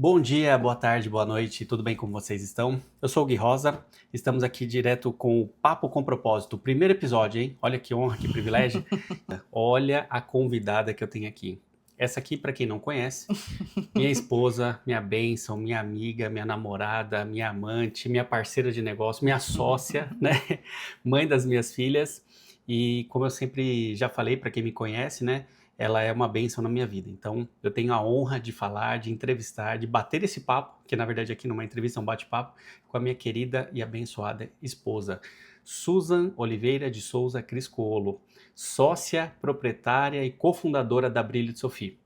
Bom dia, boa tarde, boa noite, tudo bem como vocês estão? Eu sou o Gui Rosa, estamos aqui direto com o Papo com Propósito, primeiro episódio, hein? Olha que honra, que privilégio. Olha a convidada que eu tenho aqui. Essa aqui, para quem não conhece, minha esposa, minha bênção, minha amiga, minha namorada, minha amante, minha parceira de negócio, minha sócia, né? Mãe das minhas filhas. E como eu sempre já falei para quem me conhece, né? Ela é uma bênção na minha vida. Então, eu tenho a honra de falar, de entrevistar, de bater esse papo, que na verdade aqui numa entrevista é um bate-papo, com a minha querida e abençoada esposa, Susan Oliveira de Souza Criscuolo, sócia, proprietária e cofundadora da Brilho de Sophie.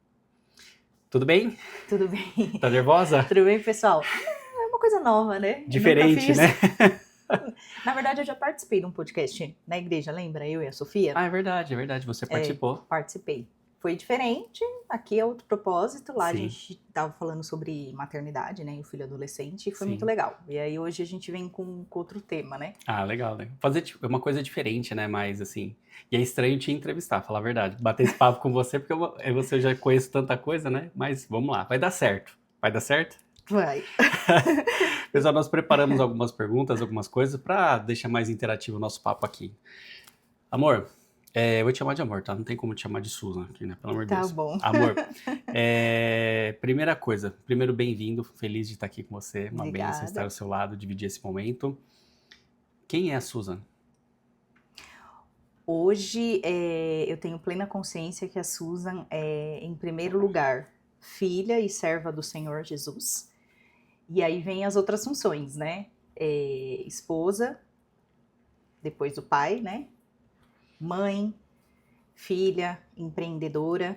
Tudo bem? Tudo bem? Tá nervosa? Tudo bem, pessoal? É uma coisa nova, né? Diferente, Eu nunca né? fiz. Na verdade, eu já participei de um podcast na igreja, lembra? Eu e a Sofia? Ah, é verdade, você participou. Participei. Foi diferente, aqui é outro propósito. Lá a Sim. gente tava falando sobre maternidade, né? E o filho adolescente, e foi Sim. muito legal. E aí hoje a gente vem com outro tema, né? Ah, legal, né? Fazer uma coisa diferente, né? Mas assim. E é estranho te entrevistar, falar a verdade. Bater esse papo com você, porque eu já conheço tanta coisa, né? Mas vamos lá, vai dar certo. Vai dar certo? Vai. Pessoal, nós preparamos algumas perguntas, algumas coisas, para deixar mais interativo o nosso papo aqui. Amor, eu vou te chamar de amor, tá? Não tem como te chamar de Susan aqui, né? Pelo amor de Tá Deus. bom. Amor, primeira coisa, primeiro bem-vindo, feliz de estar aqui com você, uma bênção estar ao seu lado, dividir esse momento. Quem é a Susan? Hoje eu tenho plena consciência que a Susan é, em primeiro lugar, filha e serva do Senhor Jesus. E aí vem as outras funções, né? Esposa, depois do pai, né? Mãe, filha, empreendedora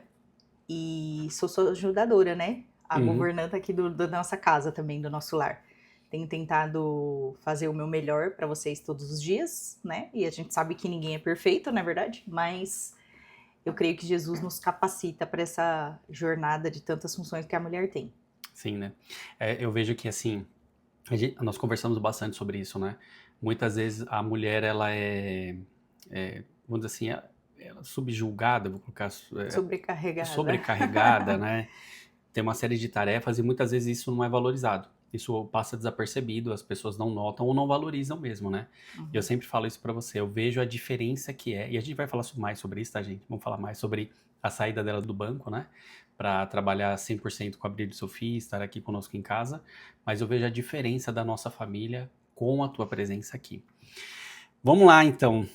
e sou ajudadora, né? A governanta aqui da nossa casa também, do nosso lar. Tenho tentado fazer o meu melhor para vocês todos os dias, né? E a gente sabe que ninguém é perfeito, não é verdade? Mas eu creio que Jesus nos capacita para essa jornada de tantas funções que a mulher tem. Sim, né? Eu vejo que, assim, nós conversamos bastante sobre isso, né? Muitas vezes a mulher, ela vamos dizer assim, ela é subjulgada, vou colocar... sobrecarregada, né? Tem uma série de tarefas e muitas vezes isso não é valorizado. Isso passa desapercebido, as pessoas não notam ou não valorizam mesmo, né? Uhum. E eu sempre falo isso pra você, eu vejo a diferença que é, e a gente vai falar mais sobre isso, tá, gente? Vamos falar mais sobre a saída dela do banco, né? Pra trabalhar 100% com a Brilho de Sophie, estar aqui conosco em casa, mas eu vejo a diferença da nossa família com a tua presença aqui. Vamos lá, então.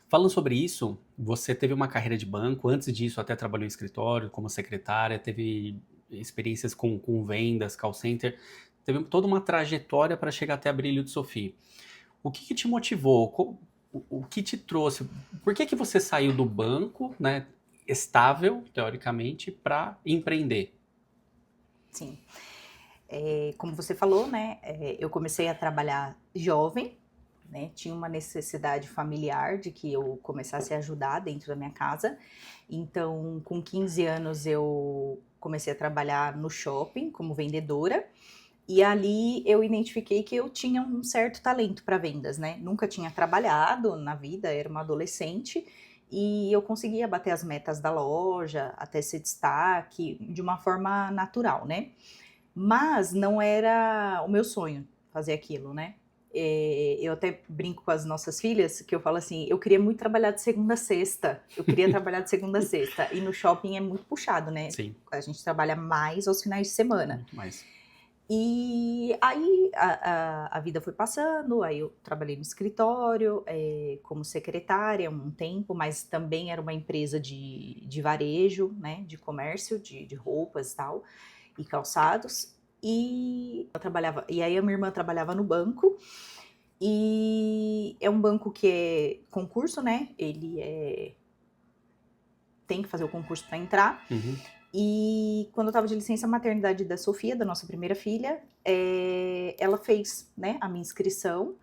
Falando sobre isso, você teve uma carreira de banco, antes disso até trabalhou em escritório como secretária, teve experiências com vendas, call center, teve toda uma trajetória para chegar até a Brilho de Sophie. O que te motivou? O que te trouxe? Por que você saiu do banco, né, estável, teoricamente, para empreender? Sim. Como você falou, né? Eu comecei a trabalhar jovem, né? Tinha uma necessidade familiar de que eu começasse a ajudar dentro da minha casa. Então, com 15 anos, eu comecei a trabalhar no shopping como vendedora. E ali eu identifiquei que eu tinha um certo talento para vendas, né? Nunca tinha trabalhado na vida, era uma adolescente. E eu conseguia bater as metas da loja, até ser destaque, de uma forma natural, né? Mas não era o meu sonho fazer aquilo, né? Eu até brinco com as nossas filhas, que eu falo assim, eu queria muito trabalhar de segunda a sexta. Eu queria trabalhar de segunda a sexta. E no shopping é muito puxado, né? Sim. A gente trabalha mais aos finais de semana. Muito mais. E aí a vida foi passando, aí eu trabalhei no escritório, como secretária um tempo, mas também era uma empresa de varejo, né? De comércio, de roupas e tal, e calçados. E aí a minha irmã trabalhava no banco, e é um banco que é concurso, né? Tem que fazer o concurso para entrar. Uhum. E quando eu tava de licença maternidade da Sofia, da nossa primeira filha, ela fez, né, a minha inscrição.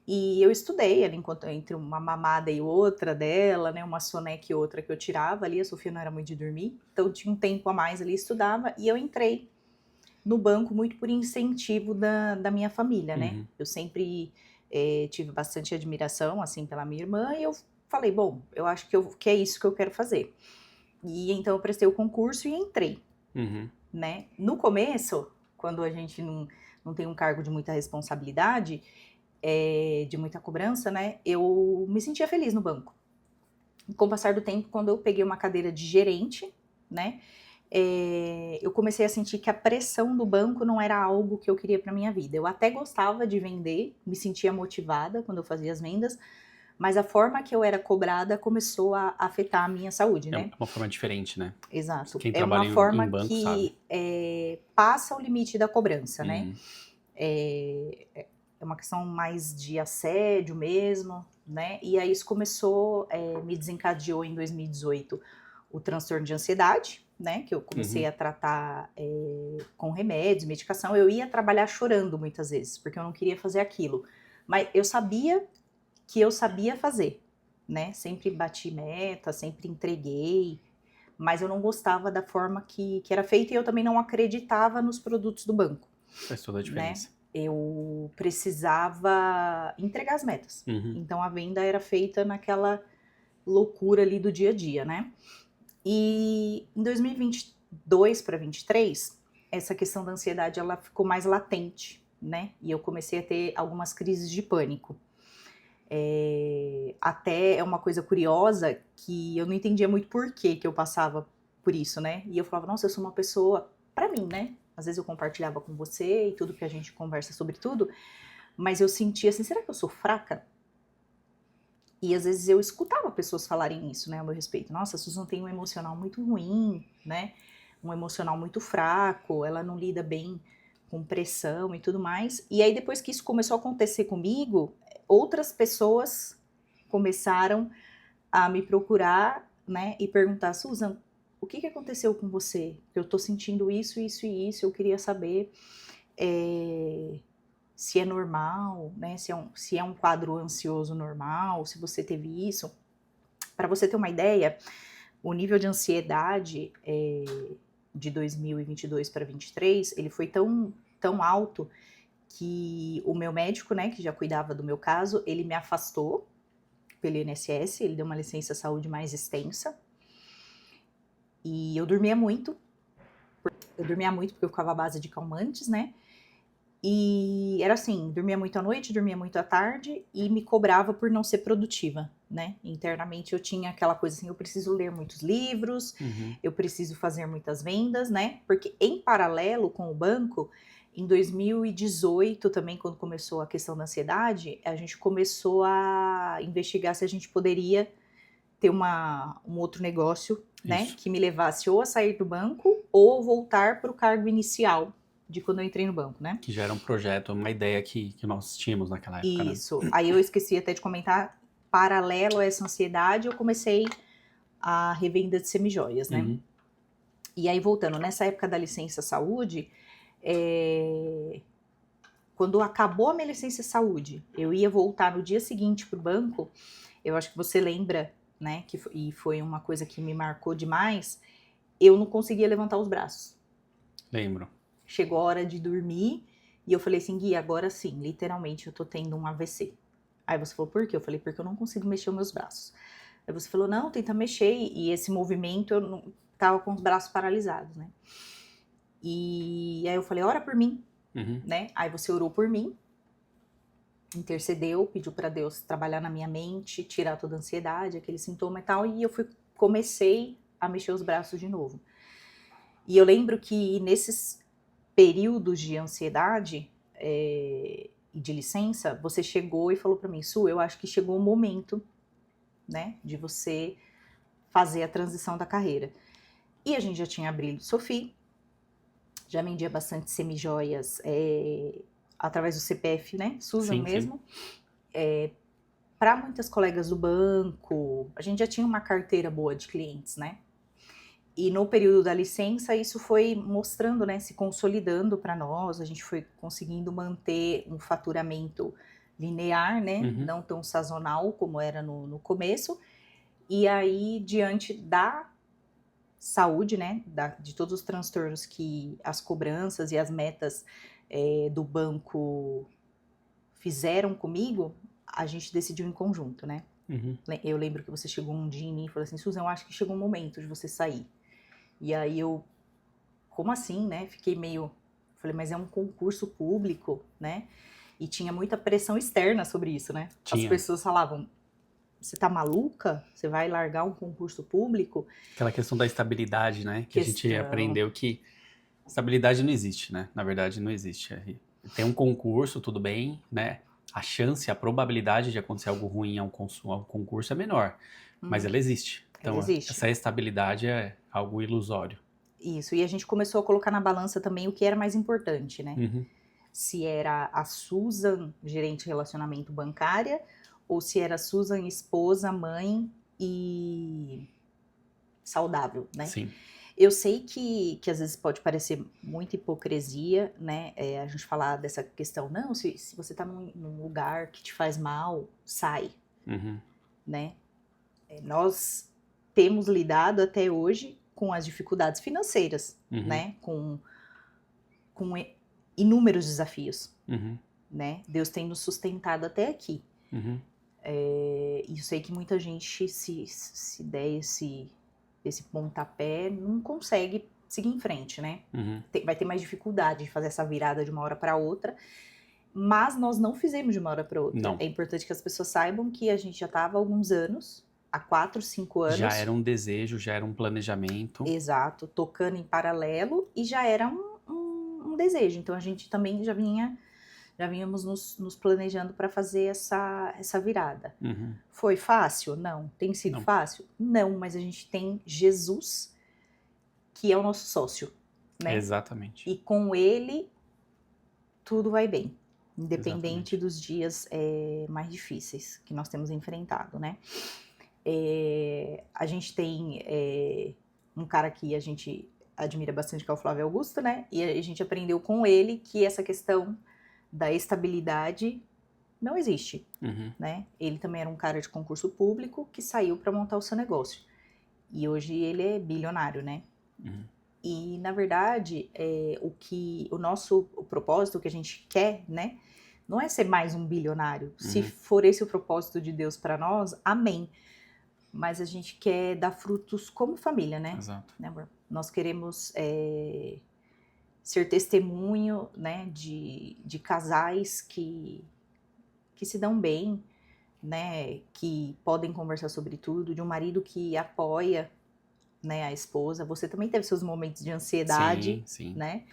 E eu estudei ali entre uma mamada e outra dela, né, uma soneca e outra que eu tirava ali. A Sofia não era muito de dormir, então tinha um tempo a mais ali, estudava. E eu entrei no banco muito por incentivo da minha família, né? Uhum. Eu sempre tive bastante admiração, assim, pela minha irmã. E eu falei, bom, eu acho que é isso que eu quero fazer. E então eu prestei o concurso e entrei. Uhum. né? No começo, quando a gente não tem um cargo de muita responsabilidade, de muita cobrança, né? Eu me sentia feliz no banco. Com o passar do tempo, quando eu peguei uma cadeira de gerente, né? Eu comecei a sentir que a pressão do banco não era algo que eu queria para minha vida. Eu até gostava de vender, me sentia motivada quando eu fazia as vendas, mas a forma que eu era cobrada começou a afetar a minha saúde, É né? uma forma diferente, né? Exato. Quem É trabalha uma em forma banco sabe. que passa o limite da cobrança, né? Uhum. É uma questão mais de assédio mesmo, né? E aí isso começou, me desencadeou em 2018 o transtorno de ansiedade, né? Que eu comecei Uhum. a tratar com remédios, medicação. Eu ia trabalhar chorando muitas vezes, porque eu não queria fazer aquilo. Mas eu sabia que eu sabia fazer, né? Sempre bati meta, sempre entreguei, mas eu não gostava da forma que era feita e eu também não acreditava nos produtos do banco, Faz toda a né? diferença. Eu precisava entregar as metas. Uhum. Então a venda era feita naquela loucura ali do dia a dia, né? E em 2022 para 23, essa questão da ansiedade ela ficou mais latente, né? E eu comecei a ter algumas crises de pânico. Até é uma coisa curiosa que eu não entendia muito por que eu passava por isso, né? E eu falava, nossa, eu sou uma pessoa, pra mim, né? Às vezes eu compartilhava com você e tudo que a gente conversa sobre tudo, mas eu sentia assim, será que eu sou fraca? E às vezes eu escutava pessoas falarem isso, né, ao meu respeito. Nossa, a Susan tem um emocional muito ruim, né? Um emocional muito fraco, ela não lida bem com pressão e tudo mais. E aí depois que isso começou a acontecer comigo, outras pessoas começaram a me procurar, né, e perguntar, Susan, o que aconteceu com você? Eu tô sentindo isso, isso e isso, eu queria saber se é normal, né, se é um quadro ansioso normal, se você teve isso. Para você ter uma ideia, o nível de ansiedade de 2022 para 23, ele foi tão alto que o meu médico, né, que já cuidava do meu caso, ele me afastou pelo INSS, ele deu uma licença saúde mais extensa. E eu dormia muito porque eu ficava à base de calmantes, né? E era assim, dormia muito à noite, dormia muito à tarde e me cobrava por não ser produtiva, né? Internamente eu tinha aquela coisa assim, eu preciso ler muitos livros, Uhum. eu preciso fazer muitas vendas, né? Porque em paralelo com o banco, em 2018 também, quando começou a questão da ansiedade, a gente começou a investigar se a gente poderia ter um outro negócio, né? Isso. Que me levasse ou a sair do banco ou voltar para o cargo inicial de quando eu entrei no banco, né? Que já era um projeto, uma ideia que nós tínhamos naquela época, né? Isso. Aí eu esqueci até de comentar, paralelo a essa ansiedade, eu comecei a revenda de semijoias, né? Uhum. E aí, voltando, nessa época da licença saúde, quando acabou a minha licença saúde, eu ia voltar no dia seguinte pro banco, eu acho que você lembra, né? E foi uma coisa que me marcou demais, eu não conseguia levantar os braços. Lembro. Chegou a hora de dormir e eu falei assim, Gui, agora sim, literalmente eu tô tendo um AVC. Aí você falou, por quê? Eu falei, porque eu não consigo mexer os meus braços. Aí você falou, não, tenta mexer. E esse movimento eu não tava com os braços paralisados, né? E aí eu falei, ora por mim, Uhum. né? Aí você orou por mim, intercedeu, pediu para Deus trabalhar na minha mente, tirar toda a ansiedade, aquele sintoma e tal. E eu comecei a mexer os braços de novo. E eu lembro que nesses períodos de ansiedade e de licença, você chegou e falou para mim, Su, eu acho que chegou o momento, né, de você fazer a transição da carreira. E a gente já tinha abrido Sophie, já vendia bastante semijoias através do CPF, né, Susan Sim, sim. mesmo, para muitas colegas do banco, a gente já tinha uma carteira boa de clientes, né. E no período da licença, isso foi mostrando, né, se consolidando para nós, a gente foi conseguindo manter um faturamento linear, né, Uhum. não tão sazonal como era no começo. E aí, diante da saúde, né, de todos os transtornos que as cobranças e as metas do banco fizeram comigo, a gente decidiu em conjunto, né. Uhum. Eu lembro que você chegou um dia em mim e falou assim, Susan, eu acho que chegou um momento de você sair. E aí eu como assim, né? Fiquei meio... Falei, mas é um concurso público, né? E tinha muita pressão externa sobre isso, né? As Tinha. pessoas falavam, você tá maluca? Você vai largar um concurso público? Aquela questão da estabilidade, né? Que a gente Questão. aprendeu que estabilidade não existe, né? Na verdade, não existe. Tem um concurso, tudo bem, né? A chance, a probabilidade de acontecer algo ruim a um concurso é menor, mas ela existe. Ela Então, existe. essa estabilidade é algo ilusório. Isso, e a gente começou a colocar na balança também o que era mais importante, né? Uhum. Se era a Susan, gerente de relacionamento bancária, ou se era a Susan, esposa, mãe e saudável, né? Sim. Eu sei que às vezes pode parecer muita hipocrisia, né? A gente falar dessa questão, não, se você tá num lugar que te faz mal, sai, Uhum. né? Nós temos lidado até hoje com as dificuldades financeiras, Uhum. né? Com inúmeros desafios, Uhum. né? Deus tem nos sustentado até aqui. Uhum. E eu sei que muita gente, se der esse pontapé, não consegue seguir em frente, né? Uhum. Vai ter mais dificuldade de fazer essa virada de uma hora para outra, mas nós não fizemos de uma hora para outra. Não. É importante que as pessoas saibam que a gente já estava há alguns anos, há 4, 5 anos. Já era um desejo, já era um planejamento. Exato, tocando em paralelo e já era um desejo. Então a gente também já vínhamos nos planejando para fazer essa virada. Uhum. Foi fácil? Não. Tem sido Não. fácil? Não, mas a gente tem Jesus, que é o nosso sócio, né? Exatamente. E com ele, tudo vai bem. Independente Exatamente. dos dias mais difíceis que nós temos enfrentado, né? A gente tem um cara que a gente admira bastante, que é o Flávio Augusto, né? E a gente aprendeu com ele que essa questão da estabilidade não existe, Uhum. né? Ele também era um cara de concurso público que saiu para montar o seu negócio. E hoje ele é bilionário, né? Uhum. E, na verdade, o propósito que a gente quer, né? Não é ser mais um bilionário. Se for esse o propósito de Deus para nós, amém. Mas a gente quer dar frutos como família, né? Exato. Né, amor? Nós queremos ser testemunho, né, de casais que se dão bem, né, que podem conversar sobre tudo, de um marido que apoia, né, a esposa. Você também teve seus momentos de ansiedade, Sim. né,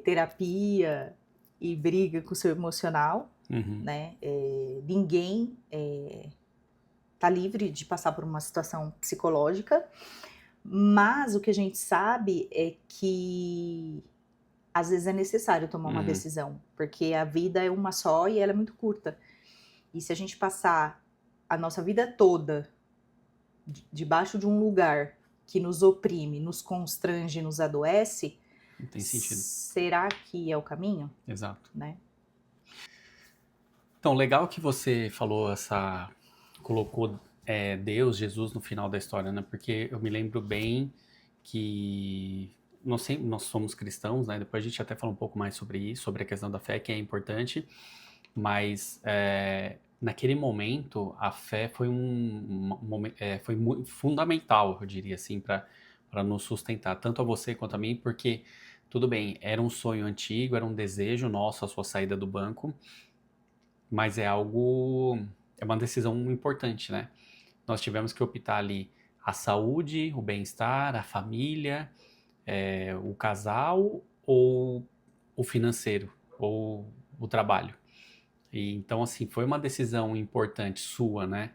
terapia e briga com o seu emocional, Uhum. né, ninguém tá livre de passar por uma situação psicológica, mas o que a gente sabe é que às vezes é necessário tomar uma decisão, porque a vida é uma só e ela é muito curta. E se a gente passar a nossa vida toda debaixo de um lugar que nos oprime, nos constrange, nos adoece, Não tem sentido. será que é o caminho? Exato. Né? Então, legal que você falou colocou Deus, Jesus no final da história, né? Porque eu me lembro bem que nós somos cristãos, né? Depois a gente até fala um pouco mais sobre isso, sobre a questão da fé, que é importante, mas naquele momento a fé foi foi muito fundamental, eu diria assim, para nos sustentar, tanto a você quanto a mim, porque tudo bem, era um sonho antigo, era um desejo nosso a sua saída do banco, mas é uma decisão importante, né? Nós tivemos que optar ali a saúde, o bem-estar, a família, o casal ou o financeiro, ou o trabalho. E, então, assim, foi uma decisão importante sua, né?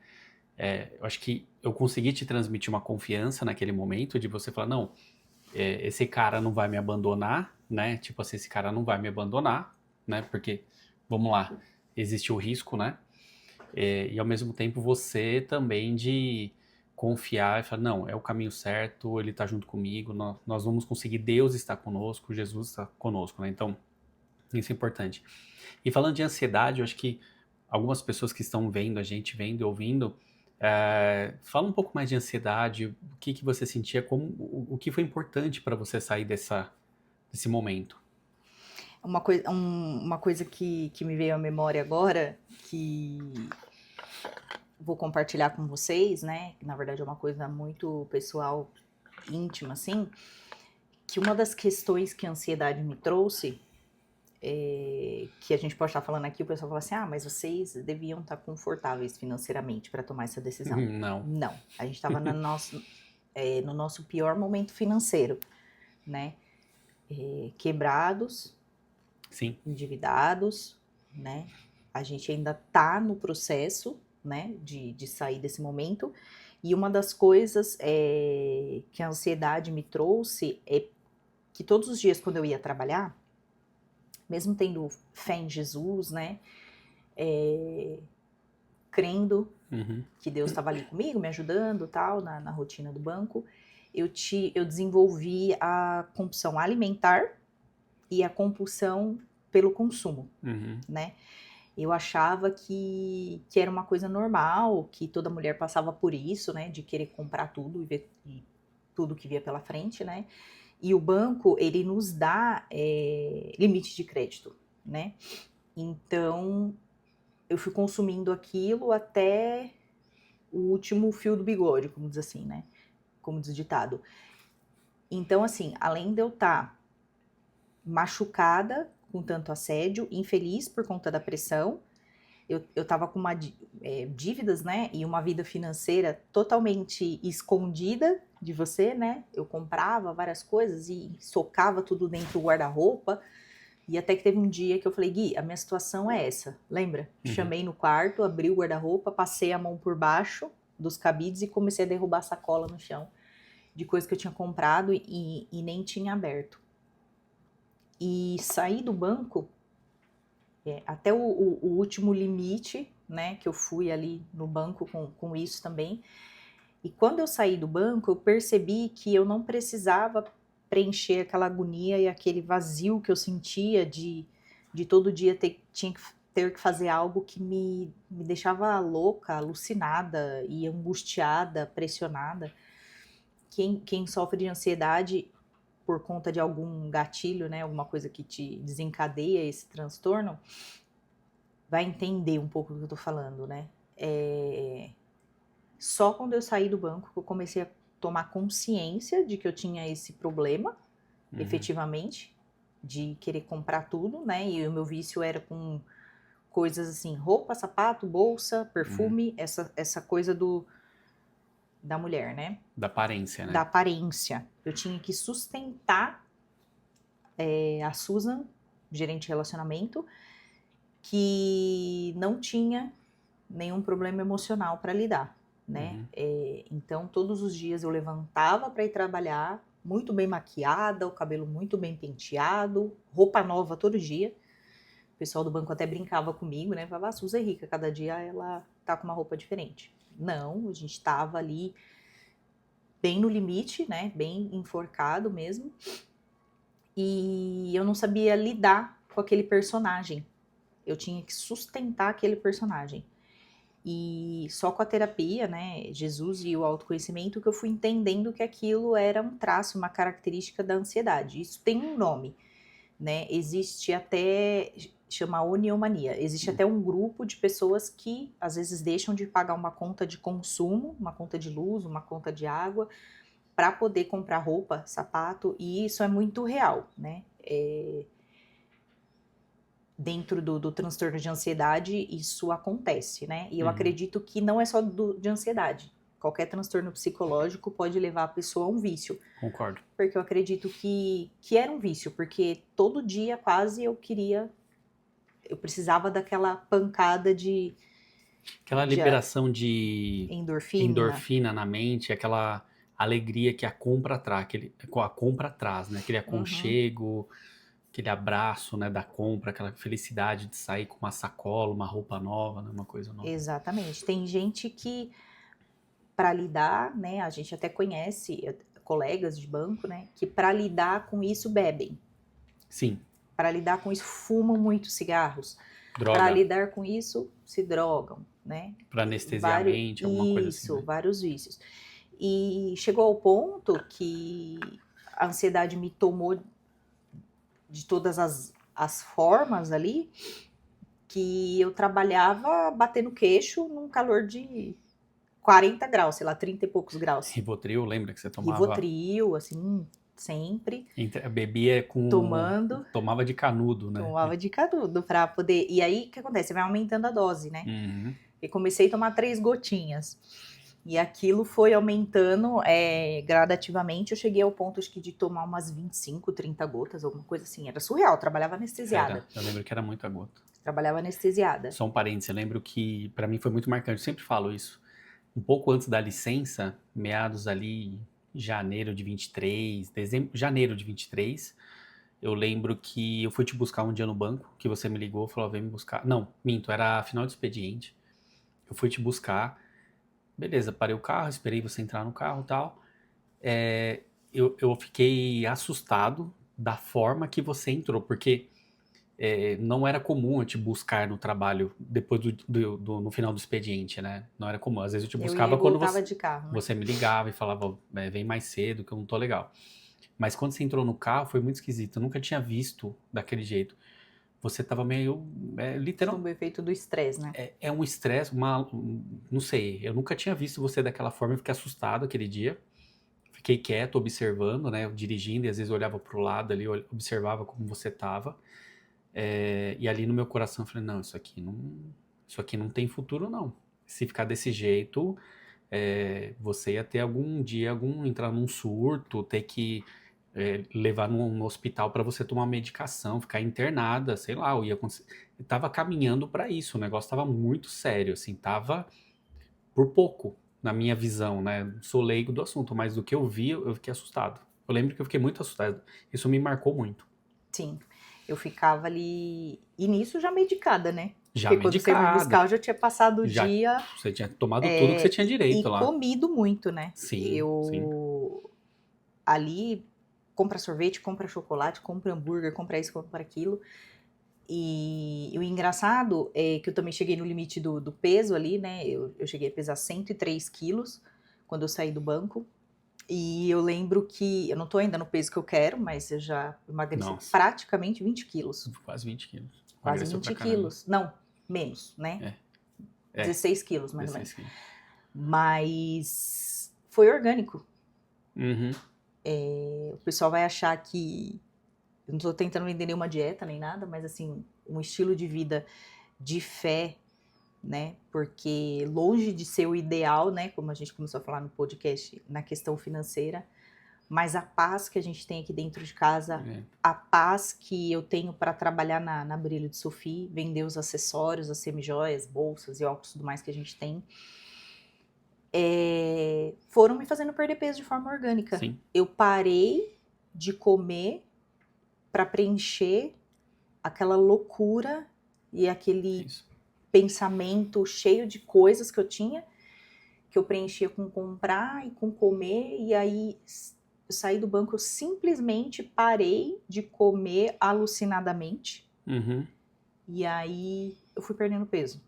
Eu acho que eu consegui te transmitir uma confiança naquele momento de você falar, não, esse cara não vai me abandonar, né? Tipo assim, esse cara não vai me abandonar, né? Porque, vamos lá, existe o risco, né? E ao mesmo tempo você também de confiar e falar, não, é o caminho certo, ele está junto comigo, nós vamos conseguir, Deus está conosco, Jesus está conosco, né? Então, isso é importante. E falando de ansiedade, eu acho que algumas pessoas que estão vendo a gente, vendo e ouvindo, fala um pouco mais de ansiedade, o que você sentia, o que foi importante para você sair desse momento. Uma coisa que me veio à memória agora, que vou compartilhar com vocês, né? Que na verdade é uma coisa muito pessoal, íntima, assim. que uma das questões que a ansiedade me trouxe, que a gente pode estar falando aqui, o pessoal fala assim, mas vocês deviam estar confortáveis financeiramente para tomar essa decisão. Não. Não, a gente estava no nosso pior momento financeiro, né? Quebrados, Sim. endividados, né? A gente ainda tá no processo, né, de sair desse momento. E uma das coisas que a ansiedade me trouxe é que todos os dias quando eu ia trabalhar, mesmo tendo fé em Jesus, né, crendo que Deus estava ali comigo, me ajudando, tal, na rotina do banco, eu desenvolvi a compulsão alimentar e a compulsão pelo consumo, né? Eu achava que era uma coisa normal, que toda mulher passava por isso, né? De querer comprar tudo e tudo que via pela frente, né? E o banco, ele nos dá limite de crédito, né? Então, eu fui consumindo aquilo até o último fio do bigode, como diz assim, né? Como diz o ditado. Então, assim, além de eu estar machucada com tanto assédio, infeliz por conta da pressão, eu tava com dívidas, né, e uma vida financeira totalmente escondida de você, né, eu comprava várias coisas e socava tudo dentro do guarda-roupa, e até que teve um dia que eu falei, Gui, a minha situação é essa, lembra? Chamei no quarto, abri o guarda-roupa, passei a mão por baixo dos cabides e comecei a derrubar sacola no chão, de coisa que eu tinha comprado e nem tinha aberto. E saí do banco, até o último limite, né, que eu fui ali no banco com isso também. E quando eu saí do banco, eu percebi que eu não precisava preencher aquela agonia e aquele vazio que eu sentia de todo dia ter que fazer algo que me deixava louca, alucinada e angustiada, pressionada. Quem sofre de ansiedade por conta de algum gatilho, né, alguma coisa que te desencadeia esse transtorno, vai entender um pouco do que eu tô falando, né? Só quando eu saí do banco que eu comecei a tomar consciência de que eu tinha esse problema, efetivamente, de querer comprar tudo, né? E o meu vício era com coisas assim, roupa, sapato, bolsa, perfume, essa coisa da mulher, né? Da aparência, né? Da aparência. Eu tinha que sustentar a Susan, gerente de relacionamento, que não tinha nenhum problema emocional para lidar, né? Então, todos os dias eu levantava para ir trabalhar, muito bem maquiada, o cabelo muito bem penteado, roupa nova todo dia. O pessoal do banco até brincava comigo, né? Falava, a Susan é rica, cada dia ela tá com uma roupa diferente. Não, a gente tava ali bem no limite, né? Bem enforcado mesmo. E eu não sabia lidar com aquele personagem. Eu tinha que sustentar aquele personagem. E só com a terapia, né, Jesus e o autoconhecimento, que eu fui entendendo que aquilo era um traço, uma característica da ansiedade. Isso tem um nome, né? Existe até, chama oniomania. Existe até um grupo de pessoas que às vezes deixam de pagar uma conta de consumo, uma conta de luz, uma conta de água, para poder comprar roupa, sapato, e isso é muito real, né? Dentro do transtorno de ansiedade, isso acontece, né? E eu acredito que não é só de ansiedade. Qualquer transtorno psicológico pode levar a pessoa a um vício. Concordo. Porque eu acredito que era um vício, porque todo dia quase eu precisava daquela pancada de... Aquela liberação de endorfina na mente, aquela alegria que a compra traz, né? Aquele aconchego, aquele abraço, né, da compra, aquela felicidade de sair com uma sacola, uma roupa nova, né, uma coisa nova. Exatamente. Tem gente que, para lidar, né, a gente até conhece colegas de banco, né, que para lidar com isso bebem. Sim. Para lidar com isso fumam muitos cigarros. Droga. Para lidar com isso se drogam, né? Para anestesiar a mente, alguma coisa assim. Isso, vários vícios. E chegou ao ponto que a ansiedade me tomou de todas as formas ali, que eu trabalhava batendo queixo num calor de 40 graus, sei lá, 30 e poucos graus. Rivotril, lembra que você tomava? Rivotril, assim, sempre, Bebia com... tomando, Tomava de canudo, né? tomava de canudo pra poder... E aí, o que acontece? Você vai aumentando a dose, né? Uhum. E comecei a tomar 3 gotinhas. E aquilo foi aumentando gradativamente. Eu cheguei ao ponto, acho que, de tomar umas 25, 30 gotas, alguma coisa assim. Era surreal, eu trabalhava anestesiada. Eu lembro que era muita gota. Trabalhava anestesiada. Só um parênteses, eu lembro que pra mim foi muito marcante, eu sempre falo isso. Um pouco antes da licença, meados ali, janeiro de 23, janeiro de 23, eu lembro que eu fui te buscar um dia no banco, que você me ligou, falou, vem me buscar. Não, minto, era final de expediente. Eu fui te buscar, beleza, parei o carro, esperei você entrar no carro e tal. Eu fiquei assustado da forma que você entrou, porque não era comum eu te buscar no trabalho depois no final do expediente, né? Não era comum. Às vezes eu te Eu ia buscava e quando voltava de carro, né? você me ligava e falava, vem mais cedo que eu não tô legal. Mas quando você entrou no carro foi muito esquisito. Eu nunca tinha visto daquele jeito. Você tava meio, literal, Sob o efeito do estresse, né? é um estresse, não sei. Eu nunca tinha visto você daquela forma. Eu fiquei assustado aquele dia. Fiquei quieto, observando, né? Dirigindo e às vezes eu olhava pro lado ali, eu observava como você tava. E ali no meu coração eu falei, não, isso aqui não tem futuro, não. Se ficar desse jeito, você ia ter algum dia, entrar num surto, ter que levar no hospital para você tomar medicação, ficar internada, sei lá, eu ia acontecer. Eu tava caminhando para isso, o negócio tava muito sério, assim, tava por pouco, na minha visão, né? Sou leigo do assunto, mas do que eu vi, eu fiquei assustado. Eu lembro que eu fiquei muito assustado. Isso me marcou muito. Sim. Eu ficava ali. E nisso já medicada, né? Já Porque quando você me medicada. buscar, eu já tinha passado o Já dia você tinha tomado tudo que você tinha e direito lá. comido muito, né? Sim, sim. Eu ali compra sorvete, compra chocolate, compra hambúrguer, compra isso, compra aquilo. E o engraçado é que eu também cheguei no limite do peso ali, né? Eu cheguei a pesar 103 quilos quando eu saí do banco. E eu lembro que eu não tô ainda no peso que eu quero, mas eu já emagreci Nossa, praticamente 20 quilos. quase 20 quilos. Quase Emagreceu pra 20 caramba. quilos. Não, menos, né? É, 16 quilos, mais ou menos. 16 quilos. Mas foi orgânico. Uhum. O pessoal vai achar que... Eu não tô tentando vender nenhuma dieta nem nada, mas assim, um estilo de vida de fé, né? Porque longe de ser o ideal, né? Como a gente começou a falar no podcast, na questão financeira, mas a paz que a gente tem aqui dentro de casa, a paz que eu tenho para trabalhar na Brilho de Sophie, vender os acessórios, as semijoias, bolsas e óculos e tudo mais que a gente tem, foram me fazendo perder peso de forma orgânica. Sim. Eu parei de comer para preencher aquela loucura e aquele Isso. pensamento cheio de coisas que eu tinha, que eu preenchia com comprar e com comer, e aí eu saí do banco, eu simplesmente parei de comer alucinadamente, Uhum. e aí eu fui perdendo peso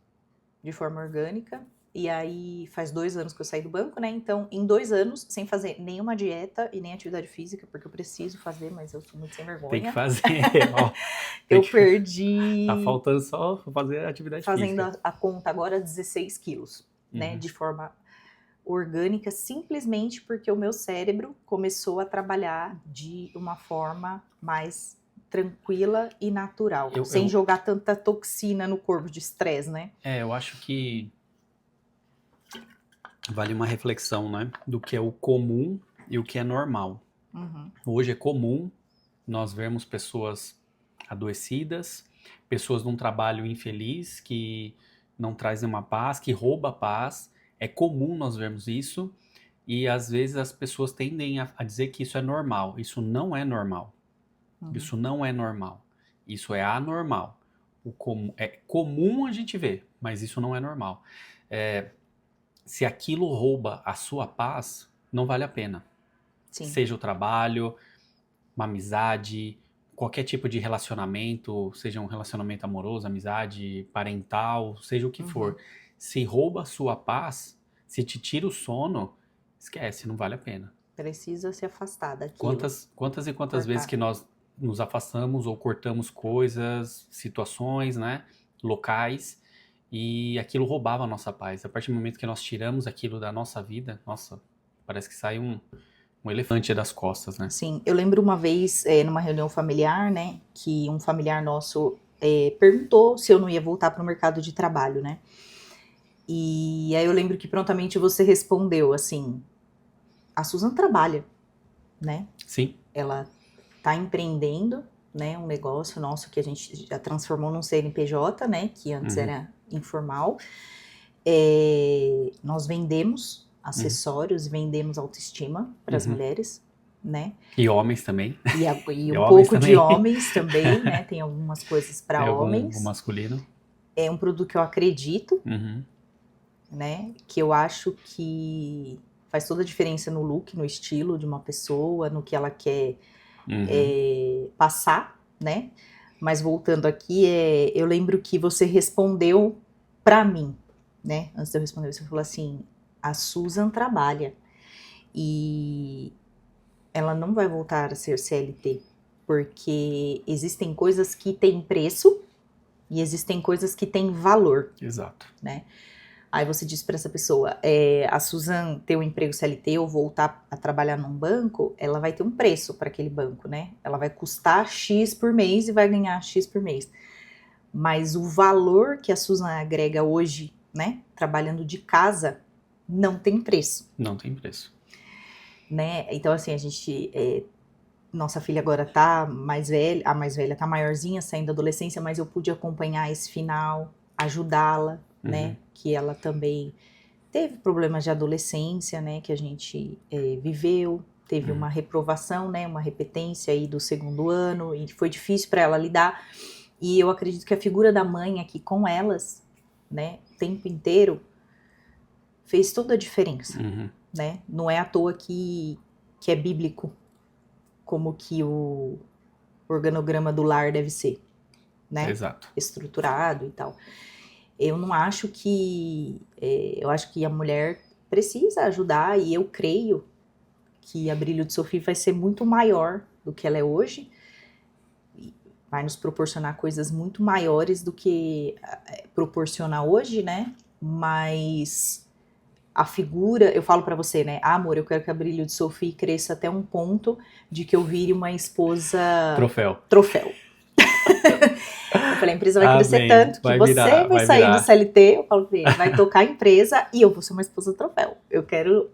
de forma orgânica. E aí faz 2 anos que eu saí do banco, né? Então, em 2 anos, sem fazer nenhuma dieta e nem atividade física, porque eu preciso fazer, mas eu sou muito sem vergonha. Tem que fazer. Ó, eu perdi... Tá faltando só fazer atividade fazendo física. a conta agora, 16 quilos, né? De forma orgânica, simplesmente porque o meu cérebro começou a trabalhar de uma forma mais tranquila e natural, sem jogar tanta toxina no corpo de estresse, né? Eu acho que vale uma reflexão, né? Do que é o comum e o que é normal. Uhum. Hoje é comum nós vermos pessoas adoecidas, pessoas num trabalho infeliz que não traz nenhuma paz, que rouba a paz. É comum nós vermos isso e às vezes as pessoas tendem a dizer que isso é normal. Isso não é normal. Isso não é normal. Isso é anormal. É comum a gente ver, mas isso não é normal. Se aquilo rouba a sua paz, não vale a pena. Sim. Seja o trabalho, uma amizade, qualquer tipo de relacionamento, seja um relacionamento amoroso, amizade, parental, seja o que for. Se rouba a sua paz, se te tira o sono, esquece, não vale a pena. Precisa se afastar daquilo. Quantas vezes que nós nos afastamos ou cortamos coisas, situações, né, locais, e aquilo roubava a nossa paz. A partir do momento que nós tiramos aquilo da nossa vida, nossa, parece que sai um elefante das costas, né? Sim, eu lembro uma vez, numa reunião familiar, né, que um familiar nosso perguntou se eu não ia voltar para o mercado de trabalho, né? E aí eu lembro que prontamente você respondeu assim, a Susan trabalha, né? Sim. Ela tá empreendendo, né, um negócio nosso que a gente já transformou num CNPJ, né, que antes era informal. Nós vendemos acessórios, vendemos autoestima para as mulheres, né? E homens também. E um pouco de homens também, né? Tem algumas coisas para homens. O masculino. É um produto que eu acredito, né? Que eu acho que faz toda a diferença no look, no estilo de uma pessoa, no que ela quer passar, né? Mas voltando aqui, eu lembro que você respondeu para mim, né? Antes de eu responder, você falou assim, a Susan trabalha e ela não vai voltar a ser CLT, porque existem coisas que têm preço e existem coisas que têm valor. Exato. Né? Aí você diz para essa pessoa, a Susan ter um emprego CLT ou voltar a trabalhar num banco, ela vai ter um preço para aquele banco, né? Ela vai custar X por mês e vai ganhar X por mês. Mas o valor que a Susan agrega hoje, né, trabalhando de casa, não tem preço. Não tem preço. Né? Então, assim, a gente... nossa filha agora tá mais velha, a mais velha tá maiorzinha, saindo da adolescência, mas eu pude acompanhar esse final, ajudá-la, né? Que ela também teve problemas de adolescência, né? Que a gente viveu, teve uma reprovação, né? Uma repetência aí do segundo ano, e foi difícil para ela lidar. E eu acredito que a figura da mãe aqui com elas, né? O tempo inteiro, fez toda a diferença, né? Não é à toa que é bíblico como que o organograma do lar deve ser, né? Exato. Estruturado e tal. Eu não acho que... eu acho que a mulher precisa ajudar e eu creio que a Brilho de Sophie vai ser muito maior do que ela é hoje. Vai nos proporcionar coisas muito maiores do que proporciona hoje, né? Mas a figura, eu falo pra você, né? Ah, amor, eu quero que a Brilho de Sophie cresça até um ponto de que eu vire uma esposa... Troféu. Eu falei, a empresa vai crescer tanto que você vai sair do CLT, eu falo pra ele, vai tocar a empresa e eu vou ser uma esposa troféu. Eu quero...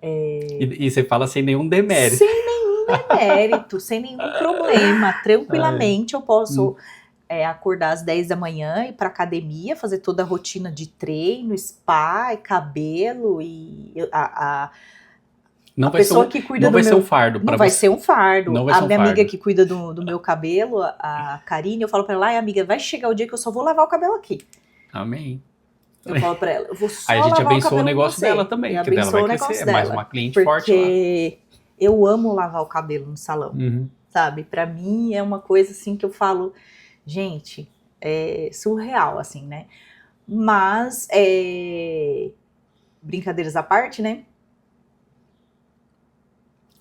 E você fala sem nenhum demérito. Sem nenhum demérito, sem nenhum problema. Tranquilamente eu posso acordar às 10 da manhã, ir pra academia, fazer toda a rotina de treino, spa, cabelo e não vai pessoa que cuida não vai ser um fardo. Não vai ser um fardo. A minha amiga que cuida do meu cabelo, a Karine, eu falo pra ela, amiga, vai chegar o dia que eu só vou lavar o cabelo aqui. Amém. Eu falo pra ela, eu vou só aí a gente lavar abençoa o negócio dela também, que dela vai crescer, é mais uma cliente forte lá. Porque eu amo lavar o cabelo no salão, sabe? Pra mim é uma coisa assim que eu falo, gente, é surreal, assim, né? Mas, brincadeiras à parte, né?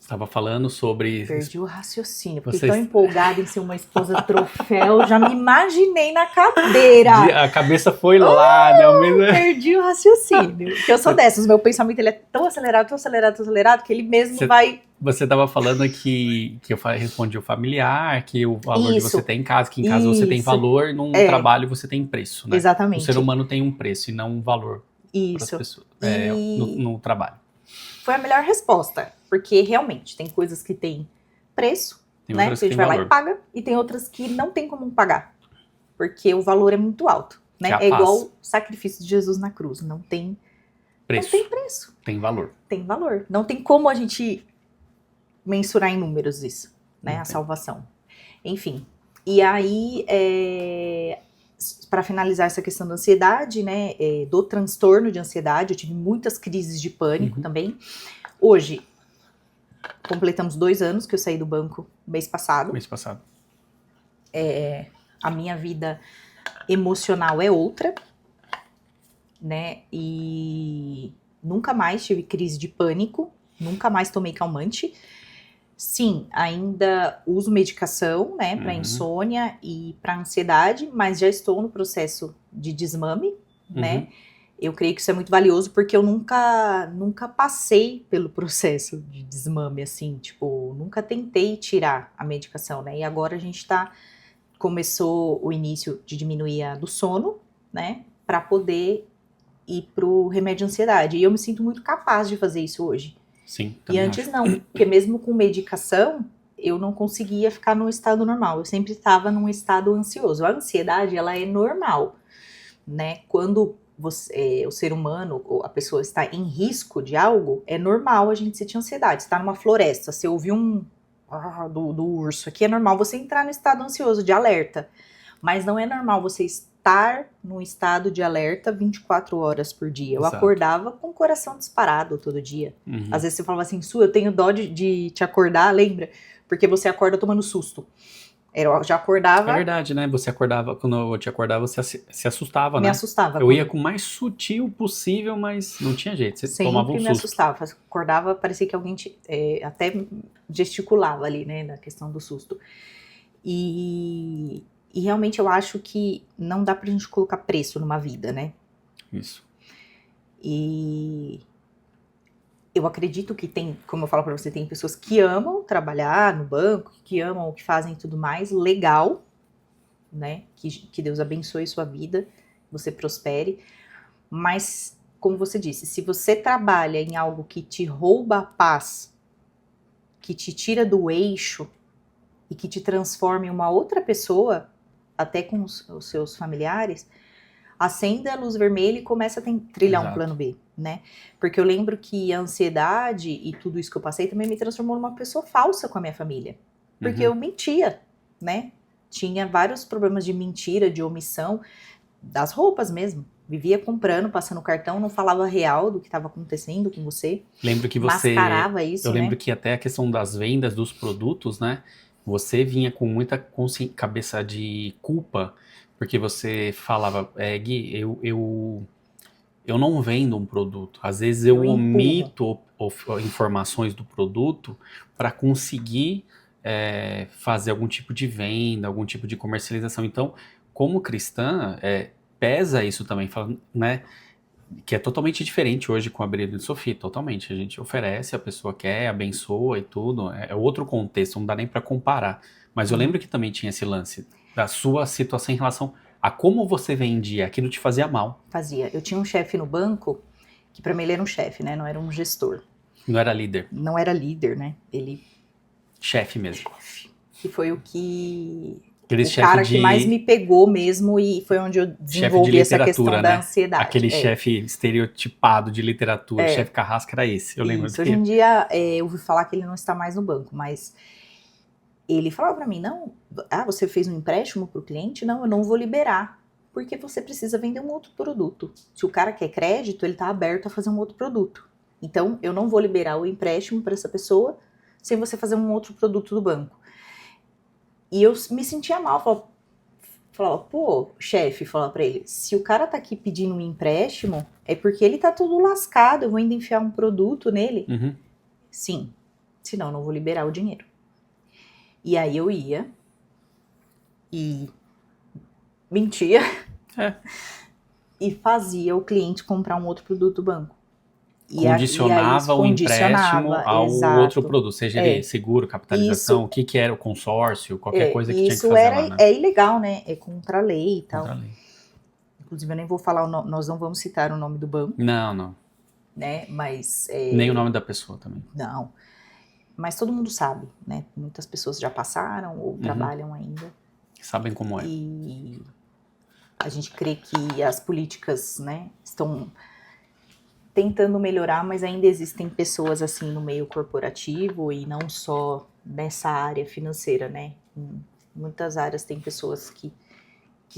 Estava falando sobre... Perdi o raciocínio, porque tão empolgada em ser uma esposa troféu, já me imaginei na cadeira. A cabeça foi lá, né? Perdi o raciocínio. Porque eu sou dessas, o meu pensamento ele é tão acelerado, que ele mesmo vai... Você estava falando que eu respondi o familiar, que o valor de você tem em casa, que em casa você tem valor, num trabalho você tem preço, né? Exatamente. O ser humano tem um preço e não um valor para as pessoas, no trabalho. Foi a melhor resposta, porque realmente tem coisas que tem preço, né? Que a gente vai lá e paga, e tem outras que não tem como pagar, porque o valor é muito alto, né? É igual o sacrifício de Jesus na cruz, não tem preço. Não tem preço. Tem valor. Tem valor. Não tem como a gente mensurar em números isso, né? A salvação. Enfim. E aí, para finalizar essa questão da ansiedade, né, do transtorno de ansiedade, eu tive muitas crises de pânico também. Hoje, completamos 2 anos que eu saí do banco mês passado. A minha vida emocional é outra, né, e nunca mais tive crise de pânico, nunca mais tomei calmante. Sim, ainda uso medicação, né, para insônia e para ansiedade, mas já estou no processo de desmame, né? Eu creio que isso é muito valioso porque eu nunca passei pelo processo de desmame, assim, tipo, nunca tentei tirar a medicação, né? E agora a gente começou o início de diminuir a do sono, né? Pra poder ir pro remédio de ansiedade. E eu me sinto muito capaz de fazer isso hoje. Sim, E também antes acho. não, porque mesmo com medicação, eu não conseguia ficar no estado normal. Eu sempre estava num estado ansioso. A ansiedade, ela é normal, né? Quando o ser humano, ou a pessoa está em risco de algo, é normal a gente sentir ansiedade. Você está numa floresta, você ouviu do urso aqui, é normal você entrar no estado ansioso, de alerta. Mas não é normal você estar num estado de alerta 24 horas por dia. Eu Exato. acordava com o coração disparado todo dia. Uhum. Às vezes você falava assim, Su, eu tenho dó de te acordar, lembra? Porque você acorda tomando susto. Eu já acordava... É verdade, né? Você acordava, quando eu te acordava, você se assustava, me né? assustava. Eu ia com o mais sutil possível, mas não tinha jeito, você tomava um Sempre me susto. assustava. Acordava, parecia que alguém até gesticulava ali, né, na questão do susto. E realmente eu acho que não dá pra gente colocar preço numa vida, né? Isso. E eu acredito que tem, como eu falo pra você, tem pessoas que amam trabalhar no banco, que amam o que fazem e tudo mais, legal, né? Que Deus abençoe sua vida, você prospere. Mas, como você disse, se você trabalha em algo que te rouba a paz, que te tira do eixo e que te transforma em uma outra pessoa, até com os seus familiares, acenda a luz vermelha e começa a trilhar um Exato. plano B, né? Porque eu lembro que a ansiedade e tudo isso que eu passei também me transformou numa pessoa falsa com a minha família. Porque eu mentia, né? Tinha vários problemas de mentira, de omissão, das roupas mesmo. Vivia comprando, passando cartão, não falava real do que estava acontecendo com você. Lembro que mascarava isso, eu lembro né? que até a questão das vendas dos produtos, né? Você vinha com muita cabeça de culpa, porque você falava, Gui, eu não vendo um produto. Às vezes eu Eu empurro. omito informações do produto para conseguir fazer algum tipo de venda, algum tipo de comercialização. Então, como cristã, pesa isso também, né? Que é totalmente diferente hoje com a Brilho de Sofia, totalmente. A gente oferece, a pessoa quer, abençoa e tudo. É outro contexto, não dá nem para comparar. Mas eu lembro que também tinha esse lance da sua situação em relação a como você vendia, aquilo te fazia mal. Fazia. Eu tinha um chefe no banco, que pra mim ele era um chefe, né? Não era um gestor. Não era líder. Não era líder, né? Ele... chefe mesmo. Que foi o que... Aqueles o cara que mais me pegou mesmo e foi onde eu desenvolvi essa questão né? da ansiedade. Aquele chefe estereotipado de literatura, chefe carrasca era esse, eu lembro dele. Hoje em dia eu ouvi falar que ele não está mais no banco, mas ele falava pra mim, não, você fez um empréstimo pro cliente? Não, eu não vou liberar, porque você precisa vender um outro produto. Se o cara quer crédito, ele tá aberto a fazer um outro produto. Então, eu não vou liberar o empréstimo para essa pessoa sem você fazer um outro produto do banco. E eu me sentia mal, falava, pô, chefe, falava pra ele, se o cara tá aqui pedindo um empréstimo, é porque ele tá todo lascado, eu vou ainda enfiar um produto nele? Sim, senão eu não vou liberar o dinheiro. E aí eu ia e mentia e fazia o cliente comprar um outro produto do banco. Condicionava o empréstimo ao outro produto, seja ele seguro, capitalização, o que era o consórcio, qualquer coisa que tinha que fazer lá, né? É ilegal, né? É contra a lei e tal. Contra a lei. Inclusive, eu nem vou falar, nós não vamos citar o nome do banco. Não. Né? Mas... nem o nome da pessoa também. Não. Mas todo mundo sabe, né? Muitas pessoas já passaram ou trabalham ainda. Sabem como é. E a gente crê que as políticas, né, estão tentando melhorar, mas ainda existem pessoas assim no meio corporativo e não só nessa área financeira, né? Em muitas áreas tem pessoas que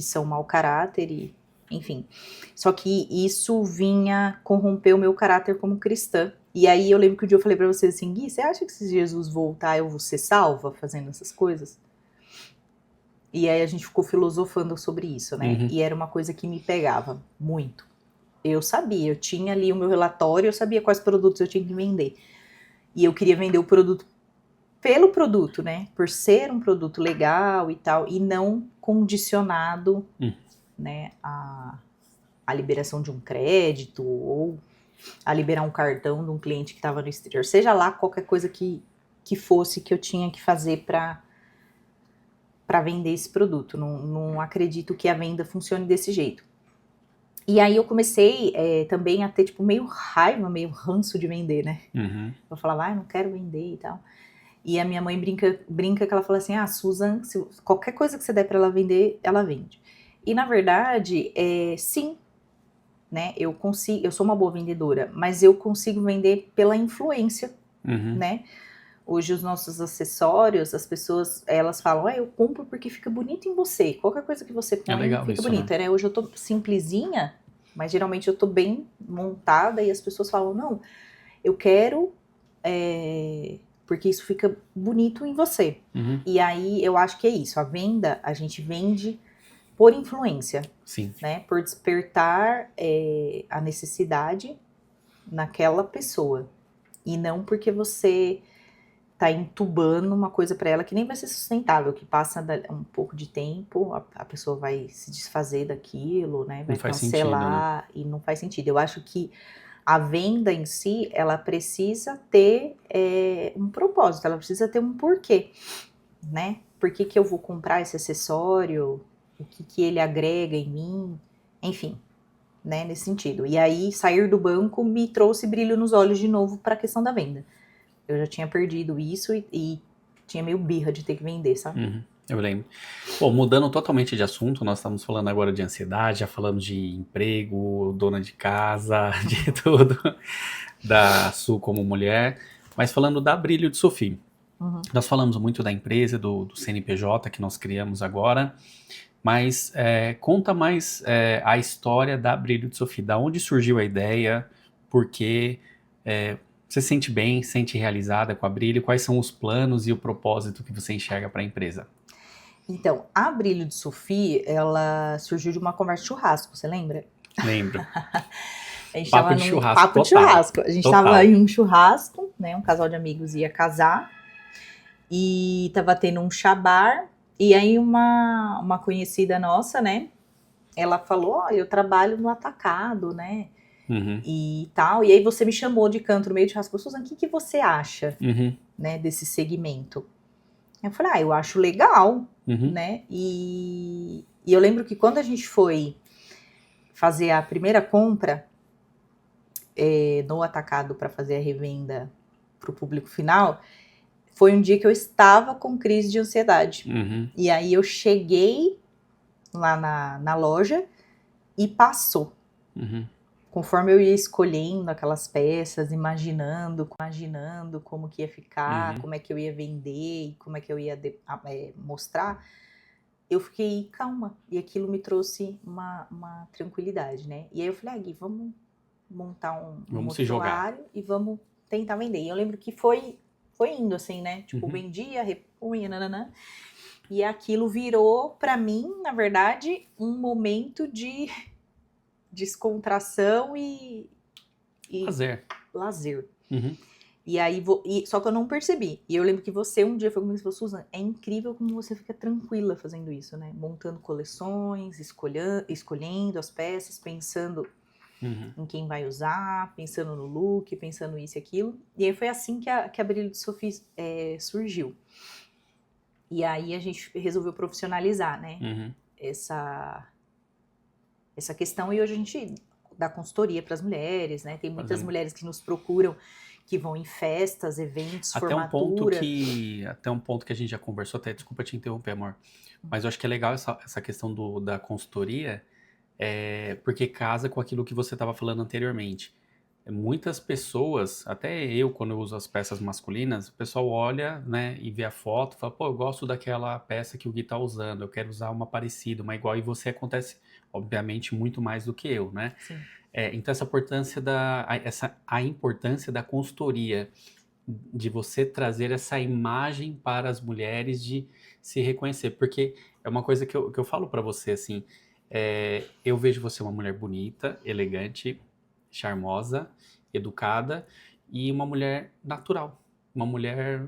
são mau caráter e, enfim. Só que isso vinha corromper o meu caráter como cristã. E aí eu lembro que um dia eu falei pra você assim, Gui, você acha que se Jesus voltar eu vou ser salva fazendo essas coisas? E aí a gente ficou filosofando sobre isso, né? E era uma coisa que me pegava muito. Eu sabia, eu tinha ali o meu relatório, eu sabia quais produtos eu tinha que vender. E eu queria vender o produto pelo produto, né? Por ser um produto legal e tal, e não condicionado, né, a liberação de um crédito ou a liberar um cartão de um cliente que estava no exterior, seja lá qualquer coisa que fosse que eu tinha que fazer para vender esse produto. Não acredito que a venda funcione desse jeito. E aí eu comecei também a ter, tipo, meio raiva, meio ranço de vender, né? Uhum. Eu falava, não quero vender e tal. E a minha mãe brinca que ela fala assim, Susan, qualquer coisa que você der para ela vender, ela vende. E na verdade, sim, né? Eu sou uma boa vendedora, mas eu consigo vender pela influência, né? Hoje os nossos acessórios, as pessoas, elas falam, eu compro porque fica bonito em você. Qualquer coisa que você põe, legal fica isso, bonito. Né? Hoje eu tô simplesinha, mas geralmente eu tô bem montada e as pessoas falam, não, eu quero porque isso fica bonito em você. E aí eu acho que é isso, a venda, a gente vende por influência. Sim. Né? Por despertar a necessidade naquela pessoa. E não porque você tá entubando uma coisa para ela que nem vai ser sustentável, que passa um pouco de tempo, a pessoa vai se desfazer daquilo, né? Vai cancelar sentido, né? E não faz sentido. Eu acho que a venda em si, ela precisa ter um propósito, ela precisa ter um porquê, né? Por que eu vou comprar esse acessório? O que ele agrega em mim? Enfim, né? Nesse sentido. E aí, sair do banco me trouxe brilho nos olhos de novo para a questão da venda. Eu já tinha perdido isso e tinha meio birra de ter que vender, sabe? Eu lembro. Bom, mudando totalmente de assunto, nós estamos falando agora de ansiedade, já falamos de emprego, dona de casa, de tudo, da Su como mulher, mas falando da Brilho de Sophie. Nós falamos muito da empresa, do CNPJ que nós criamos agora, mas conta mais a história da Brilho de Sophie, da onde surgiu a ideia, por quê, você se sente bem, se sente realizada com a Brilho? Quais são os planos e o propósito que você enxerga para a empresa? Então, a Brilho de Sophie, ela surgiu de uma conversa de churrasco, você lembra? Lembro. A gente Papo tava de num churrasco papo de total. churrasco. A gente tava em um churrasco, né? Um casal de amigos ia casar e tava tendo um chabar. E aí uma conhecida nossa, né? Ela falou, olha, eu trabalho no atacado, né? E tal. E aí você me chamou de canto no meio de churrasco. Susan, o que você acha, né, desse segmento? Eu falei, eu acho legal, né? E eu lembro que quando a gente foi fazer a primeira compra no atacado para fazer a revenda para o público final, foi um dia que eu estava com crise de ansiedade. E aí eu cheguei lá na loja e passou. Conforme eu ia escolhendo aquelas peças, imaginando como que ia ficar, como é que eu ia vender, como é que eu ia mostrar, eu fiquei calma. E aquilo me trouxe uma tranquilidade, né? E aí eu falei, Gui, vamos montar um mostruário e vamos tentar vender. E eu lembro que foi indo assim, né? Tipo, vendia, repunha, nananã. E aquilo virou, pra mim, na verdade, um momento de descontração e lazer. E aí, só que eu não percebi. E eu lembro que você um dia foi comigo e falou, Susan, é incrível como você fica tranquila fazendo isso, né? Montando coleções, escolhendo as peças, pensando em quem vai usar, pensando no look, pensando isso e aquilo. E aí foi assim que a Brilho de Sophie surgiu. E aí a gente resolveu profissionalizar, né? Essa questão, e hoje a gente dá consultoria para as mulheres, né? Tem muitas mulheres que nos procuram, que vão em festas, eventos, formatura. Até um ponto que a gente já conversou, até desculpa te interromper, amor, mas eu acho que é legal essa questão da consultoria, porque casa com aquilo que você estava falando anteriormente. Muitas pessoas, até eu, quando eu uso as peças masculinas, o pessoal olha, né, e vê a foto e fala, pô, eu gosto daquela peça que o Gui tá usando, eu quero usar uma parecida, uma igual, e você acontece, obviamente, muito mais do que eu, né? Sim. Então, a importância da consultoria, de você trazer essa imagem para as mulheres de se reconhecer, porque é uma coisa que eu falo para você, assim, eu vejo você uma mulher bonita, elegante, charmosa, educada e uma mulher natural, uma mulher,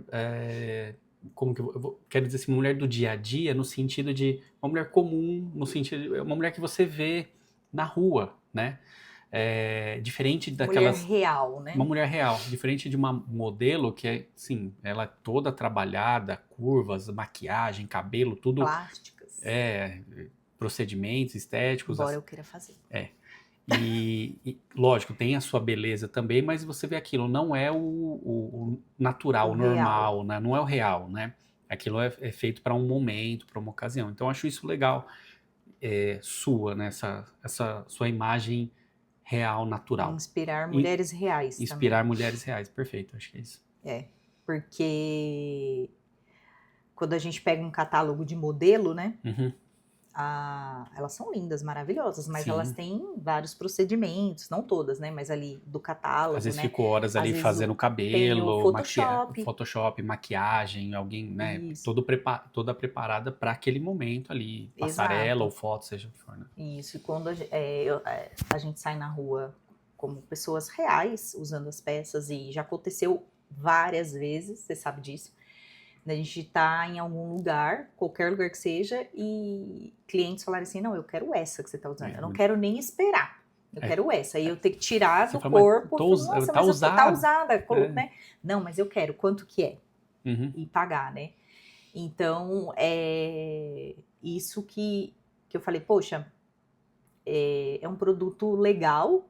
como que quero dizer assim, uma mulher do dia a dia, no sentido de uma mulher comum, no sentido de uma mulher que você vê na rua, né? Diferente Mulher daquelas... real, né? Uma mulher real, diferente de uma modelo que é, sim, ela é toda trabalhada, curvas, maquiagem, cabelo, tudo Plásticas. procedimentos estéticos. Embora eu queira fazer. Lógico, tem a sua beleza também, mas você vê aquilo, não é o natural, O o real. normal, né? Não é o real, né? Aquilo é feito para um momento, para uma ocasião. Então, eu acho isso legal, sua, né? Essa sua imagem real, natural. Inspirar mulheres reais Inspirar mulheres reais, perfeito, acho que é isso. Porque quando a gente pega um catálogo de modelo, né? Uhum. Elas são lindas, maravilhosas, mas Sim. elas têm vários procedimentos, não todas, né? Mas ali do catálogo, Às vezes né? fico horas ali vezes fazendo tem o cabelo, Photoshop. Photoshop, maquiagem, alguém, né? Isso. Toda preparada para aquele momento ali, passarela Exato. ou foto, seja o que for, né? Isso, e quando a gente sai na rua como pessoas reais, usando as peças, e já aconteceu várias vezes, você sabe disso, a gente tá em algum lugar, qualquer lugar que seja, e clientes falarem assim, não, eu quero essa que você tá usando, eu não quero nem esperar, eu quero essa, aí eu tenho que tirar Você do fala, mas corpo, tá mas usada. tá usada, né? Não, mas eu quero, quanto que é? Uhum. E pagar, né? Então, é isso que eu falei, poxa, é um produto legal,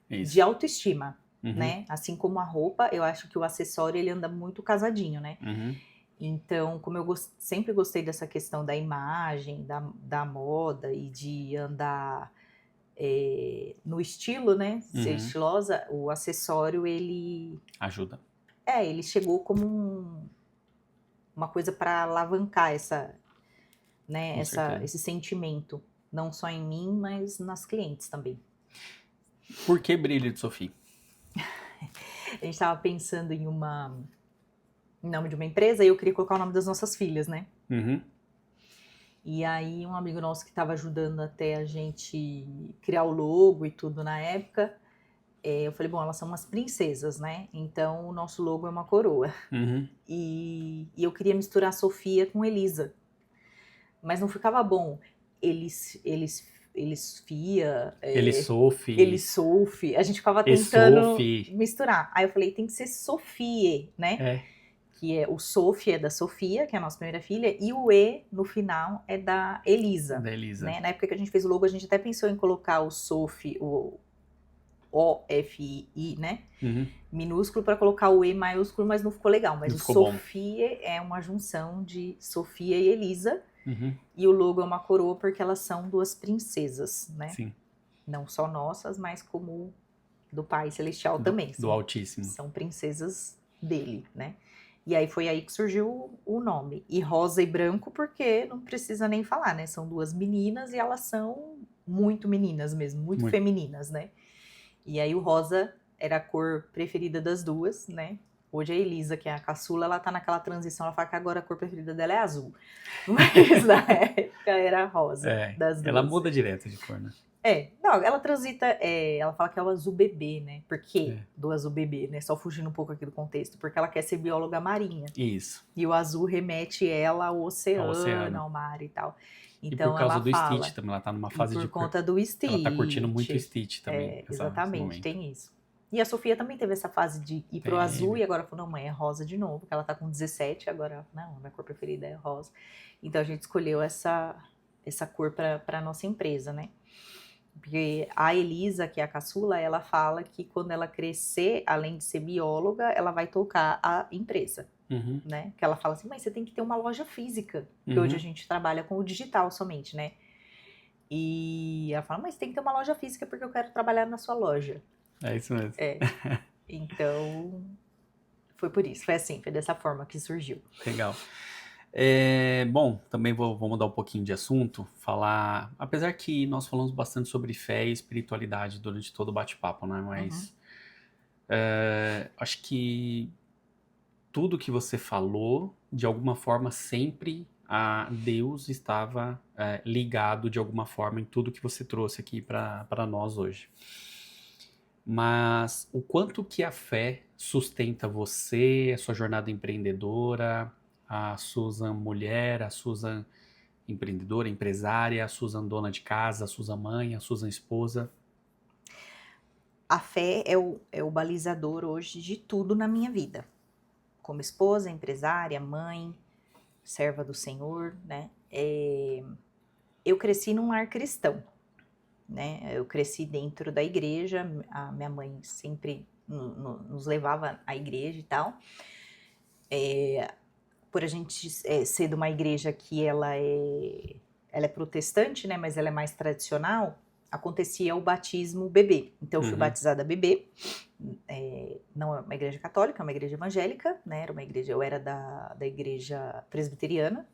Isso. de autoestima, Uhum. né? Assim como a roupa, eu acho que o acessório, ele anda muito casadinho, né? Uhum. Então, como eu sempre gostei dessa questão da imagem, da moda e de andar no estilo, né? Ser estilosa, o acessório, ele... Ajuda. ele chegou como uma coisa para alavancar esse sentimento. Não só em mim, mas nas clientes também. Por que Brilho de Sophie? A gente estava pensando em nome de uma empresa e eu queria colocar o nome das nossas filhas, né? Uhum. E aí um amigo nosso que estava ajudando até a gente criar o logo e tudo na época, eu falei, bom, elas são umas princesas, né? Então o nosso logo é uma coroa. Uhum. E eu queria misturar Sofia com Elisa. Mas não ficava bom. Eles Sophie. A gente ficava tentando misturar. Aí eu falei, tem que ser Sophie, né? Que é o Sophie é da Sofia, que é a nossa primeira filha, e o E no final é da Elisa. Né? Na época que a gente fez o logo, a gente até pensou em colocar o Sophie, o O-F-I, né? Uhum. Minúsculo para colocar o E maiúsculo, mas não ficou legal. Mas não o ficou Sophie é uma junção de Sofia e Elisa. Uhum. E o logo é uma coroa porque elas são duas princesas, né? Sim. Não só nossas, mas como do Pai Celestial também. Do Altíssimo. São princesas dele, né? E aí foi aí que surgiu o nome. E rosa e branco porque não precisa nem falar, né? São duas meninas e elas são muito meninas mesmo, muito femininas, né? E aí o rosa era a cor preferida das duas, né? Hoje a Elisa, que é a caçula, ela tá naquela transição, ela fala que agora a cor preferida dela é azul. Mas na época era rosa das duas. Ela muda direto de cor, né? Não, ela transita, ela fala que é o azul bebê, né? Por quê do azul bebê, né? Só fugindo um pouco aqui do contexto. Porque ela quer ser bióloga marinha. Isso. E o azul remete ela ao oceano, ao mar e tal. Então, e por causa ela do fala, Stitch também, ela tá numa fase por conta do Stitch. Ela tá curtindo muito o Stitch também. Exatamente, tem isso. E a Sofia também teve essa fase de ir pro azul e agora falou, não, mãe, é rosa de novo, porque ela tá com 17, agora, não, a minha cor preferida é rosa. Então a gente escolheu essa cor pra nossa empresa, né? Porque a Elisa, que é a caçula, ela fala que quando ela crescer, além de ser bióloga, ela vai tocar a empresa. Né? Que ela fala assim, mas você tem que ter uma loja física, porque hoje a gente trabalha com o digital somente, né? E ela fala, mas tem que ter uma loja física porque eu quero trabalhar na sua loja. É isso mesmo. Então, foi por isso, foi assim, foi dessa forma que surgiu. Legal. Bom, também vou mudar um pouquinho de assunto, falar, apesar que nós falamos bastante sobre fé e espiritualidade durante todo o bate-papo, né? Mas acho que tudo que você falou, de alguma forma, sempre a Deus estava ligado de alguma forma em tudo que você trouxe aqui para nós hoje. Mas o quanto que a fé sustenta você, a sua jornada empreendedora, a Susan mulher, a Susan empreendedora, empresária, a Susan dona de casa, a Susan mãe, a Susan esposa? A fé é o balizador hoje de tudo na minha vida. Como esposa, empresária, mãe, serva do Senhor, né? Eu cresci num lar cristão, né? Eu cresci dentro da igreja, a minha mãe sempre nos levava à igreja e tal. Por a gente ser de uma igreja que ela é protestante, né? Mas ela é mais tradicional, acontecia o batismo bebê. Então eu fui batizada bebê. Não é uma igreja católica, é uma igreja evangélica, né? Eu era da igreja presbiteriana.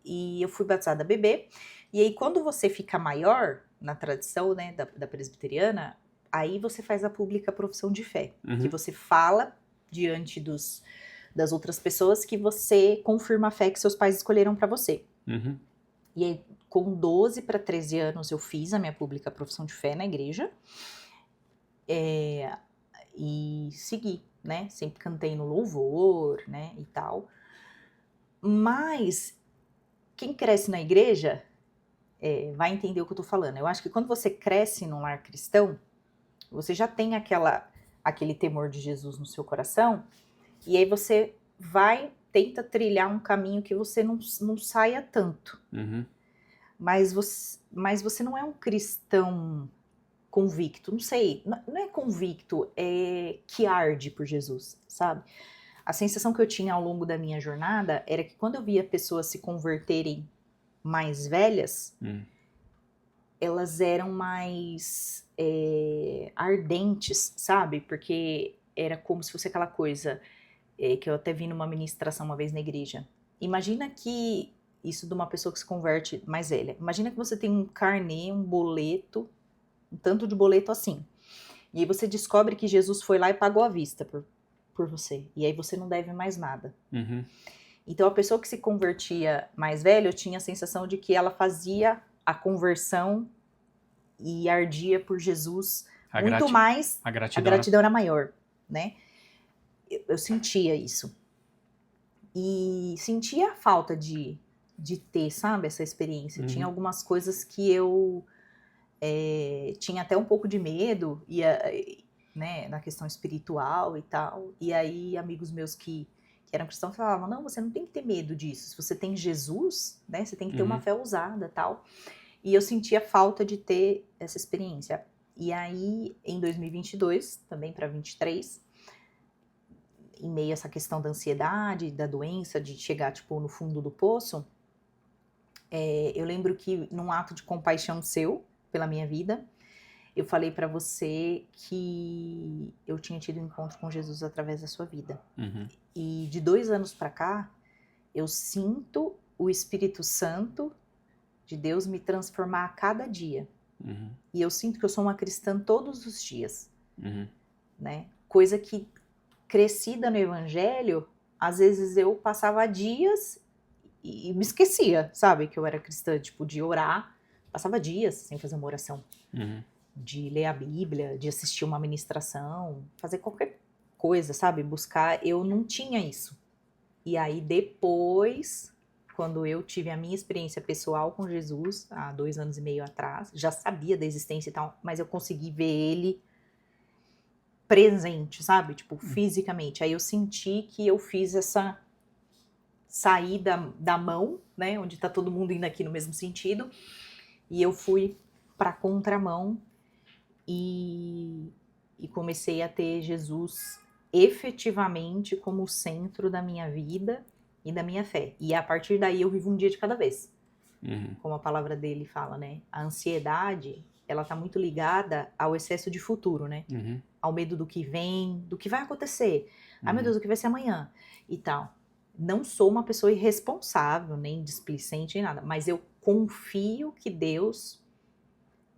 E eu fui batizada bebê. E aí, quando você fica maior, na tradição, né, da presbiteriana, aí você faz a pública profissão de fé. Que você fala diante das outras pessoas que você confirma a fé que seus pais escolheram para você. E aí, com 12 para 13 anos, eu fiz a minha pública profissão de fé na igreja. E segui, né? Sempre cantei no louvor, né, e tal. Mas quem cresce na igreja vai entender o que eu tô falando. Eu acho que quando você cresce num lar cristão, você já tem aquele temor de Jesus no seu coração, e aí você tenta trilhar um caminho que você não saia tanto. Mas você não é um cristão convicto, não sei, não é convicto, é que arde por Jesus, sabe? A sensação que eu tinha ao longo da minha jornada era que quando eu via pessoas se converterem mais velhas, elas eram mais ardentes, sabe? Porque era como se fosse aquela coisa que eu até vi numa ministração uma vez na igreja. Imagina que, isso de uma pessoa que se converte mais velha, imagina que você tem um carnê, um boleto, um tanto de boleto assim. E aí você descobre que Jesus foi lá e pagou à vista por você. E aí você não deve mais nada. Então a pessoa que se convertia mais velha, eu tinha a sensação de que ela fazia a conversão e ardia por Jesus muito mais. A A gratidão. gratidão era maior, né? Eu sentia isso. E sentia a falta de ter, sabe, essa experiência. Tinha algumas coisas que eu tinha até um pouco de medo, né, na questão espiritual e tal. E aí, amigos meus que eram cristãos falavam, não, você não tem que ter medo disso. Se você tem Jesus, né, você tem que ter uma fé ousada e tal. E eu sentia falta de ter essa experiência. E aí, em 2022, também para 23, em meio a essa questão da ansiedade, da doença, de chegar, tipo, no fundo do poço, eu lembro que num ato de compaixão seu pela minha vida, eu falei pra você que eu tinha tido um encontro com Jesus através da sua vida. E de 2 anos pra cá, eu sinto o Espírito Santo de Deus me transformar a cada dia. E eu sinto que eu sou uma cristã todos os dias. Né? Coisa que, crescida no Evangelho, às vezes eu passava dias e me esquecia, sabe? Que eu era cristã, tipo, de orar. Passava dias sem fazer uma oração. De ler a Bíblia, de assistir uma ministração, fazer qualquer coisa, sabe? Buscar. Eu não tinha isso. E aí depois, quando eu tive a minha experiência pessoal com Jesus, há 2 anos e meio atrás, já sabia da existência e tal, mas eu consegui ver ele presente, sabe? Tipo, fisicamente. Aí eu senti que eu fiz essa saída da mão, né? Onde tá todo mundo indo aqui no mesmo sentido. E eu fui pra contramão e comecei a ter Jesus efetivamente como o centro da minha vida e da minha fé. E a partir daí eu vivo um dia de cada vez. Como a palavra dele fala, né? A ansiedade, ela tá muito ligada ao excesso de futuro, né? Ao medo do que vem, do que vai acontecer. Ai, meu Deus, o que vai ser amanhã? E tal. Não sou uma pessoa irresponsável, nem displicente, nem nada. Mas eu confio que Deus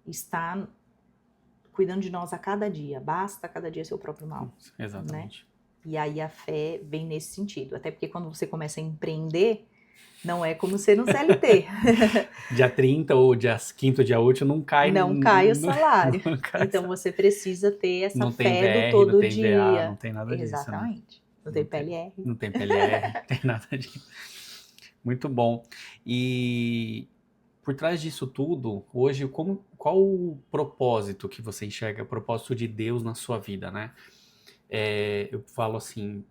está cuidando de nós a cada dia. Basta cada dia seu próprio mal. Exatamente. Né? E aí a fé vem nesse sentido. Até porque quando você começa a empreender, não é como ser no CLT. Dia 30 ou dia 5º, dia útil, não cai. Não cai o salário. Não cai então você precisa ter essa não fé tem VR, do todo não tem dia. VA, não tem nada disso, né? Exatamente. Não tem PLR. Não tem PLR, não tem nada disso. Muito bom. E por trás disso tudo, hoje, qual o propósito que você enxerga, o propósito de Deus na sua vida, né? Eu falo assim,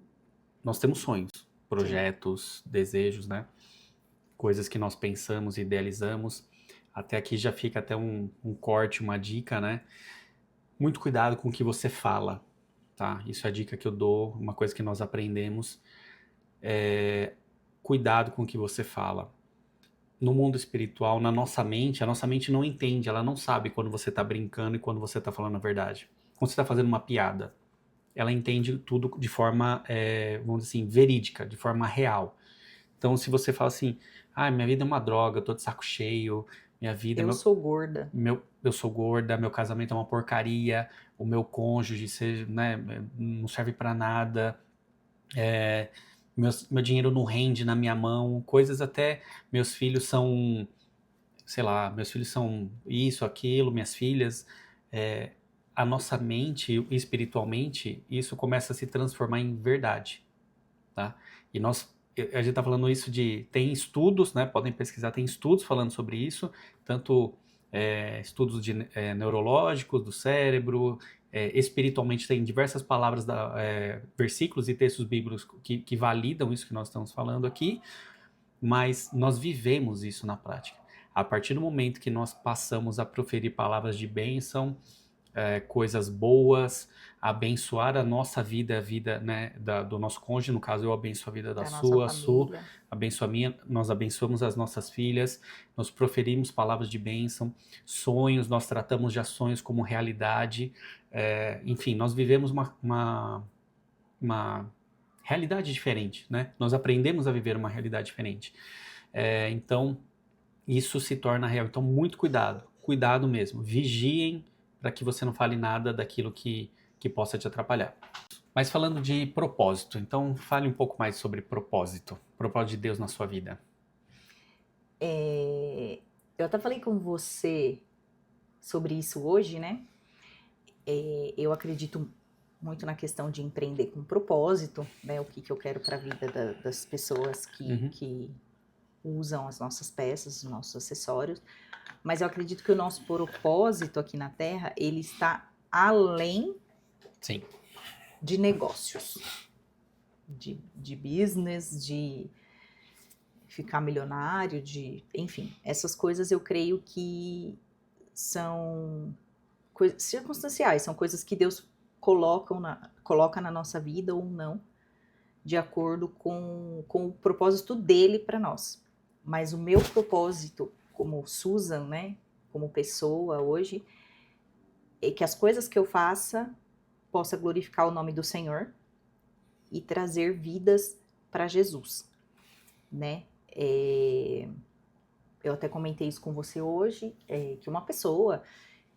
nós temos sonhos, Sim. projetos, desejos, né? Coisas que nós pensamos, idealizamos. Até aqui já fica até um corte, uma dica, né? Muito cuidado com o que você fala, tá? Isso é a dica que eu dou, uma coisa que nós aprendemos. Cuidado com o que você fala. No mundo espiritual, na nossa mente, a nossa mente não entende, ela não sabe quando você tá brincando e quando você tá falando a verdade. Quando você tá fazendo uma piada, ela entende tudo de forma, vamos dizer assim, verídica, de forma real. Então, se você fala assim, minha vida é uma droga, eu tô de saco cheio, minha vida, Eu sou gorda. eu sou gorda, meu casamento é uma porcaria, o meu cônjuge, né, não serve pra nada, meu dinheiro não rende na minha mão, coisas até, meus filhos são, sei lá, meus filhos são isso, aquilo, minhas filhas, a nossa mente, espiritualmente, isso começa a se transformar em verdade, tá? E a gente tá falando isso tem estudos, né? Podem pesquisar, tem estudos falando sobre isso, tanto estudos neurológicos do cérebro, espiritualmente tem diversas palavras, versículos e textos bíblicos que validam isso que nós estamos falando aqui, mas nós vivemos isso na prática. A partir do momento que nós passamos a proferir palavras de bênção, coisas boas, abençoar a nossa vida, a vida, né, do nosso cônjuge, no caso eu abençoo a vida da Da nossa sua, a sua, família. abençoa a minha, nós abençoamos as nossas filhas, nós proferimos palavras de bênção, sonhos, nós tratamos já sonhos como realidade, enfim, nós vivemos uma realidade diferente, né? Nós aprendemos a viver uma realidade diferente. Então, isso se torna real. Então, muito cuidado, cuidado mesmo. Vigiem para que você não fale nada daquilo que possa te atrapalhar. Mas falando de propósito, então fale um pouco mais sobre propósito de Deus na sua vida. Eu até falei com você sobre isso hoje, né? Eu acredito muito na questão de empreender com propósito, né? O que eu quero para a vida das pessoas que usam as nossas peças, os nossos acessórios. Mas eu acredito que o nosso propósito aqui na Terra, ele está além Sim. de negócios, de business, de ficar milionário, enfim, essas coisas eu creio que são coisas circunstanciais, são coisas que Deus coloca na nossa vida ou não, de acordo com o propósito dele para nós. Mas o meu propósito como Susan, né, como pessoa hoje, é que as coisas que eu faça possa glorificar o nome do Senhor e trazer vidas para Jesus, né? Eu até comentei isso com você hoje, que uma pessoa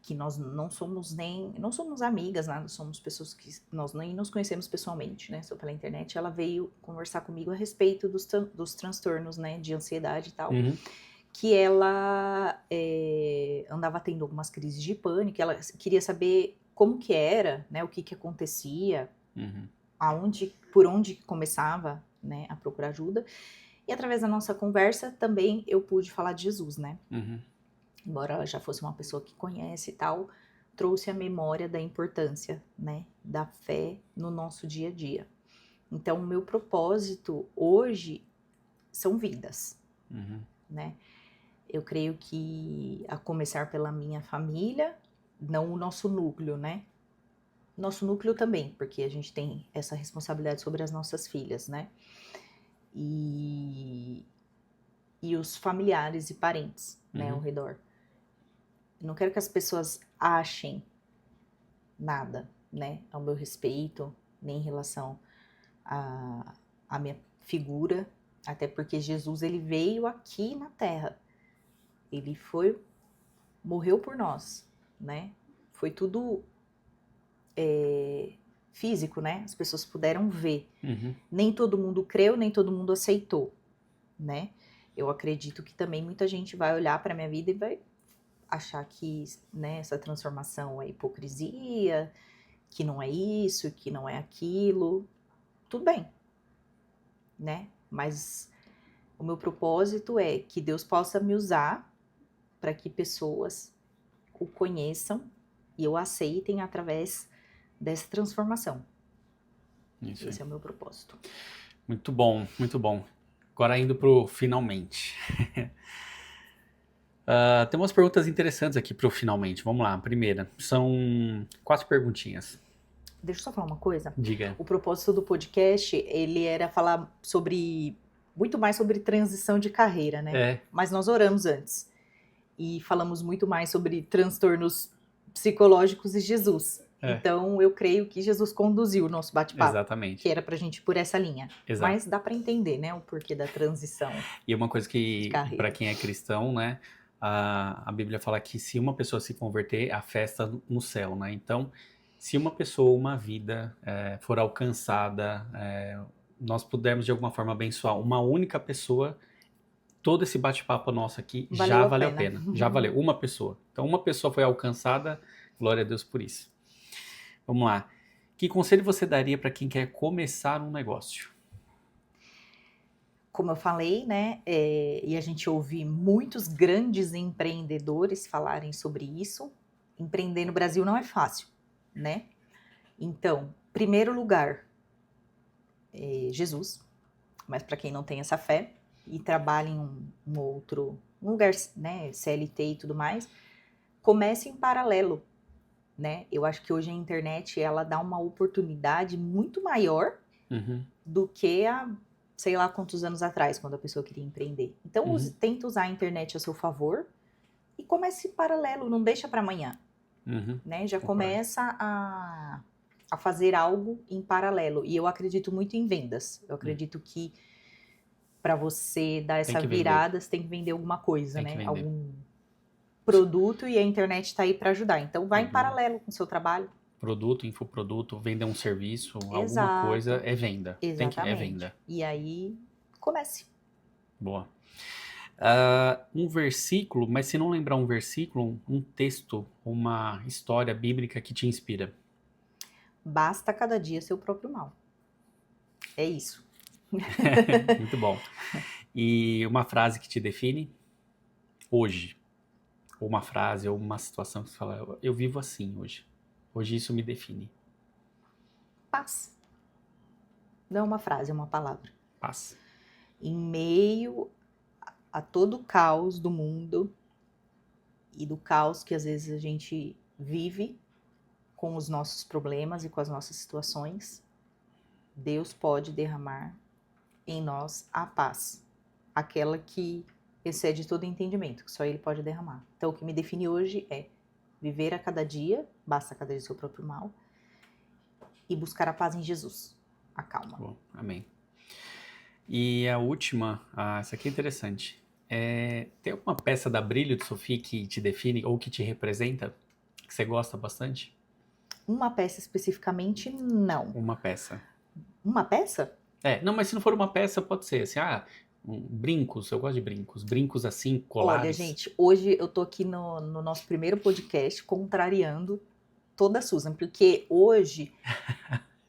que nós não somos amigas, nada, somos pessoas que nós nem nos conhecemos pessoalmente, né, só pela internet, ela veio conversar comigo a respeito dos transtornos, né, de ansiedade e tal, que ela andava tendo algumas crises de pânico, ela queria saber como que era, né, o que acontecia, por onde começava, né, a procurar ajuda, e através da nossa conversa também eu pude falar de Jesus, né, embora ela já fosse uma pessoa que conhece e tal, trouxe a memória da importância, né, da fé no nosso dia a dia. Então, o meu propósito hoje são vidas, né? Eu creio que, a começar pela minha família, não o nosso núcleo, né? Nosso núcleo também, porque a gente tem essa responsabilidade sobre as nossas filhas, né? E os familiares e parentes, né, ao redor. Não quero que as pessoas achem nada, né, ao meu respeito, nem em relação à minha figura, até porque Jesus, ele veio aqui na Terra, ele morreu por nós, né, foi tudo físico, né, as pessoas puderam ver, nem todo mundo creu, nem todo mundo aceitou, né, eu acredito que também muita gente vai olhar para minha vida e vai achar que, né, essa transformação é hipocrisia, que não é isso, que não é aquilo, tudo bem, né? Mas o meu propósito é que Deus possa me usar para que pessoas o conheçam e o aceitem através dessa transformação. Isso aí. Esse é o meu propósito. Muito bom, muito bom. Agora indo pro finalmente. Tem umas perguntas interessantes aqui pro finalmente. Vamos lá, a primeira. São 4 perguntinhas. Deixa eu só falar uma coisa. Diga. O propósito do podcast, ele era falar muito mais sobre transição de carreira, né? É, Mas nós oramos antes. E falamos muito mais sobre transtornos psicológicos e Jesus. É. Então, eu creio que Jesus conduziu o nosso bate-papo. exatamente. Que era pra gente ir por essa linha. Exato. Mas dá pra entender, né? O porquê da transição. E uma coisa que, De carreira. para quem é cristão, né, a Bíblia fala que se uma pessoa se converter, há festa no céu, né? Então, se uma pessoa, uma vida for alcançada, nós pudermos de alguma forma abençoar uma única pessoa, todo esse bate-papo nosso aqui já valeu a pena. Já valeu. Uma pessoa. Então, uma pessoa foi alcançada, glória a Deus por isso. Vamos lá. Que conselho você daria para quem quer começar um negócio? Como eu falei, né? E a gente ouve muitos grandes empreendedores falarem sobre isso. Empreender no Brasil não é fácil, né? Então, primeiro lugar, Jesus. Mas para quem não tem essa fé e trabalha em um lugar, né, CLT e tudo mais, comece em paralelo, né? Eu acho que hoje a internet, ela dá uma oportunidade muito maior Uhum. do que há, sei lá quantos anos atrás, quando a pessoa queria empreender. Então, tenta usar a internet a seu favor e comece em paralelo, não deixa para amanhã, Uhum. né? Já Concordo. começa a fazer algo em paralelo. E eu acredito muito em vendas. Eu acredito que para você dar essa que vender. virada, você tem que vender alguma coisa, Tem que né? vender. Algum produto, e a internet está aí para ajudar. Então, vai em paralelo com o seu trabalho. Produto, infoproduto, vender um serviço, alguma Exato. coisa, é venda. Tem que, é Exatamente. venda. E aí, comece. Boa. Um versículo, mas se não lembrar um versículo, um texto, uma história bíblica que te inspira. Basta cada dia seu próprio mal. É isso. Muito bom. E uma frase que te define hoje. Ou uma frase, ou uma situação que você fala, eu vivo assim hoje. Hoje isso me define. Paz. Não é uma frase, é uma palavra. Paz. Em meio a todo o caos do mundo e do caos que às vezes a gente vive com os nossos problemas e com as nossas situações, Deus pode derramar em nós a paz, aquela que excede todo entendimento, que só Ele pode derramar. Então, o que me define hoje é viver a cada dia, basta cada dia seu próprio mal, e buscar a paz em Jesus, a calma. Bom, amém. E a última, essa aqui é interessante. Tem alguma peça da Brilho de Sophie que te define ou que te representa? Que você gosta bastante? Uma peça especificamente, não. Uma peça. Uma peça? Não, mas se não for uma peça, pode ser assim, brincos, eu gosto de brincos. Brincos assim, colares. Olha, gente, hoje eu tô aqui no nosso primeiro podcast contrariando toda a Susan, porque hoje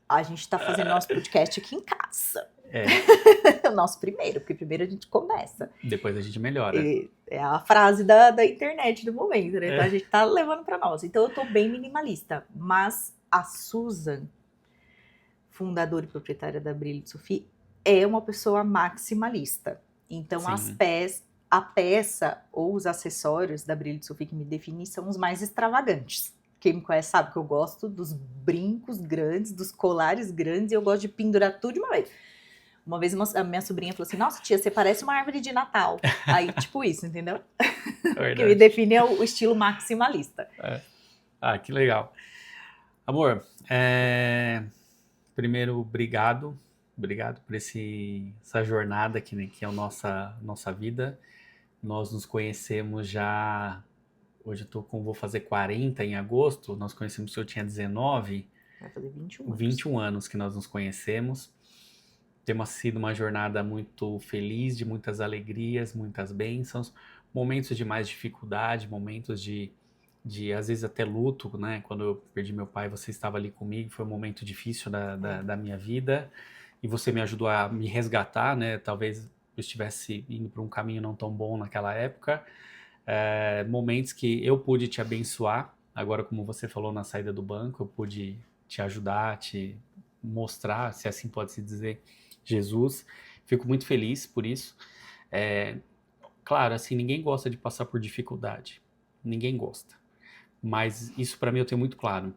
a gente tá fazendo nosso podcast aqui em casa. O nosso primeiro, porque primeiro a gente começa. Depois a gente melhora. É a frase da internet do momento, né? Então a gente tá levando pra nós. Então eu tô bem minimalista, mas a Susan, fundadora e proprietária da Brilho de Sophie, é uma pessoa maximalista. Então a peça ou os acessórios da Brilho de Sophie que me definem são os mais extravagantes. Quem me conhece sabe que eu gosto dos brincos grandes, dos colares grandes, e eu gosto de pendurar tudo de uma vez. Uma vez a minha sobrinha falou assim, nossa tia, você parece uma árvore de Natal. Aí, tipo isso, entendeu? O que me define é o estilo maximalista. Que legal. Amor, primeiro, obrigado. Obrigado por essa jornada que é a nossa vida. Nós nos conhecemos já... Hoje vou fazer 40 em agosto. Nós conhecemos que eu tinha 19. Vai fazer 21 anos. 21 anos que nós nos conhecemos. Temos sido uma jornada muito feliz, de muitas alegrias, muitas bênçãos. Momentos de mais dificuldade, momentos de às vezes até luto, né? Quando eu perdi meu pai, você estava ali comigo. Foi um momento difícil da minha vida. E você me ajudou a me resgatar, né? Talvez eu estivesse indo para um caminho não tão bom naquela época. momentos que eu pude te abençoar. Agora, como você falou na saída do banco, eu pude te ajudar, te mostrar, se assim pode se dizer, Jesus. Fico muito feliz por isso. Claro, assim, ninguém gosta de passar por dificuldade. Ninguém gosta. Mas isso para mim eu tenho muito claro.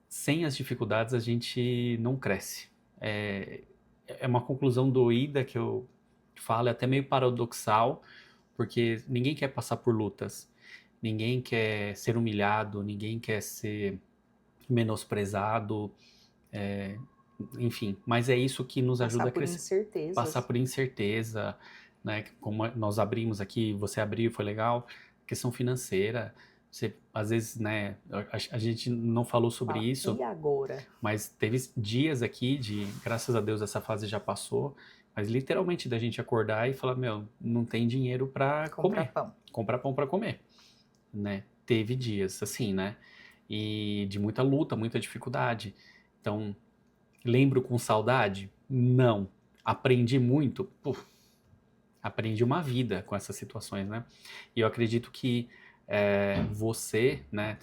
Sem as dificuldades a gente não cresce. É uma conclusão doída que eu falo, é até meio paradoxal, porque ninguém quer passar por lutas. Ninguém quer ser humilhado, ninguém quer ser menosprezado, enfim. Mas é isso que nos ajuda a crescer. Passar por incerteza, né? Como nós abrimos aqui, você abriu, foi legal. Questão financeira, você, às vezes, né? A gente não falou sobre isso. E agora? Mas teve dias aqui graças a Deus, essa fase já passou. Mas literalmente da gente acordar e falar, meu, não tem dinheiro para comer. Comprar pão para comer, né? Teve dias assim, né? E de muita luta, muita dificuldade. Então, lembro com saudade? Não. Aprendi muito? Puf, aprendi uma vida com essas situações, né? E eu acredito que você, né,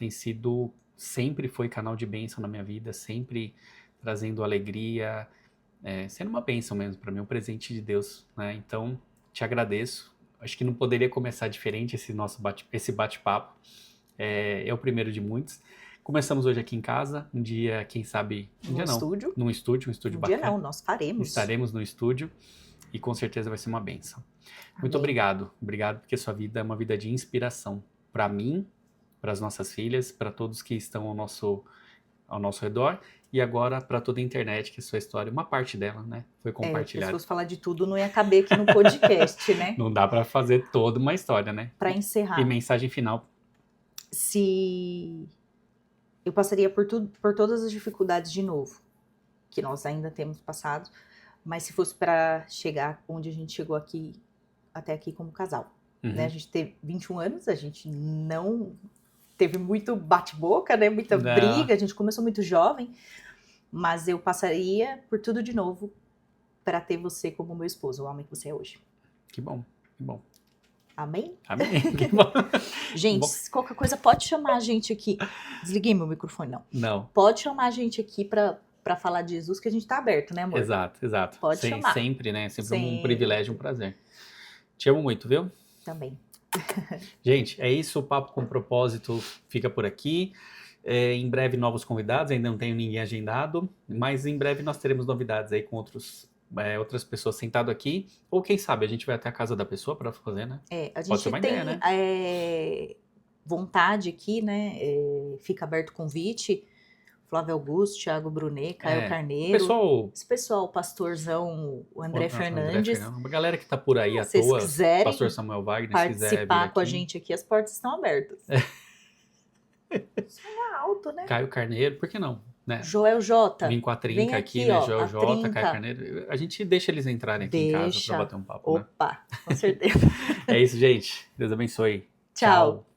sempre foi canal de bênção na minha vida, sempre trazendo alegria, sendo uma bênção mesmo para mim, um presente de Deus, né? Então, te agradeço. Acho que não poderia começar diferente esse bate-papo. É o primeiro de muitos. Começamos hoje aqui em casa, um dia, quem sabe... Um estúdio. Um estúdio bacana. Um dia não, nós faremos. Estaremos no estúdio e com certeza vai ser uma bênção. Amém. Muito obrigado. Obrigado porque sua vida é uma vida de inspiração para mim, para as nossas filhas, para todos que estão ao nosso redor e agora para toda a internet, que a sua história, uma parte dela, né, foi compartilhada. Se fosse falar de tudo, não ia caber aqui no podcast, né? Não dá para fazer toda uma história, né? Para encerrar. E mensagem final. Se eu passaria por todas as dificuldades de novo, que nós ainda temos passado, mas se fosse para chegar onde a gente chegou até aqui como casal. Né? A gente teve 21 anos, a gente não teve muito bate-boca, né? Muita briga, a gente começou muito jovem, mas eu passaria por tudo de novo para ter você como meu esposo, o homem que você é hoje. Que bom, que bom. Amém? Amém. Que bom. Gente, qualquer coisa pode chamar a gente aqui. Desliguei meu microfone, não. Não. Pode chamar a gente aqui para falar de Jesus, que a gente tá aberto, né, amor? Exato. Pode chamar. Sempre, né? Sempre um privilégio, um prazer. Te amo muito, viu? Também. Gente, é isso. O Papo com Propósito fica por aqui. Em breve, novos convidados. Ainda não tenho ninguém agendado, mas em breve nós teremos novidades aí com outras pessoas sentado aqui. Ou quem sabe a gente vai até a casa da pessoa para fazer, né? A gente pode ser uma tem ideia, né? Vontade aqui, né? Fica aberto o convite. Flávio Augusto, Thiago Brunet, Caio Carneiro. Esse pessoal, o pastorzão, o André Fernandes. Uma galera que tá por aí à toa. Se quiserem Pastor Samuel Wagner, participar com a gente aqui, as portas estão abertas. Isso é alto, né? Caio Carneiro, por que não? Né? Joel J. Vim com a trinca aqui, né? Joel J, Caio Carneiro. A gente deixa eles entrarem aqui em casa para bater um papo. Opa, né? Com certeza. É isso, gente. Deus abençoe. Tchau.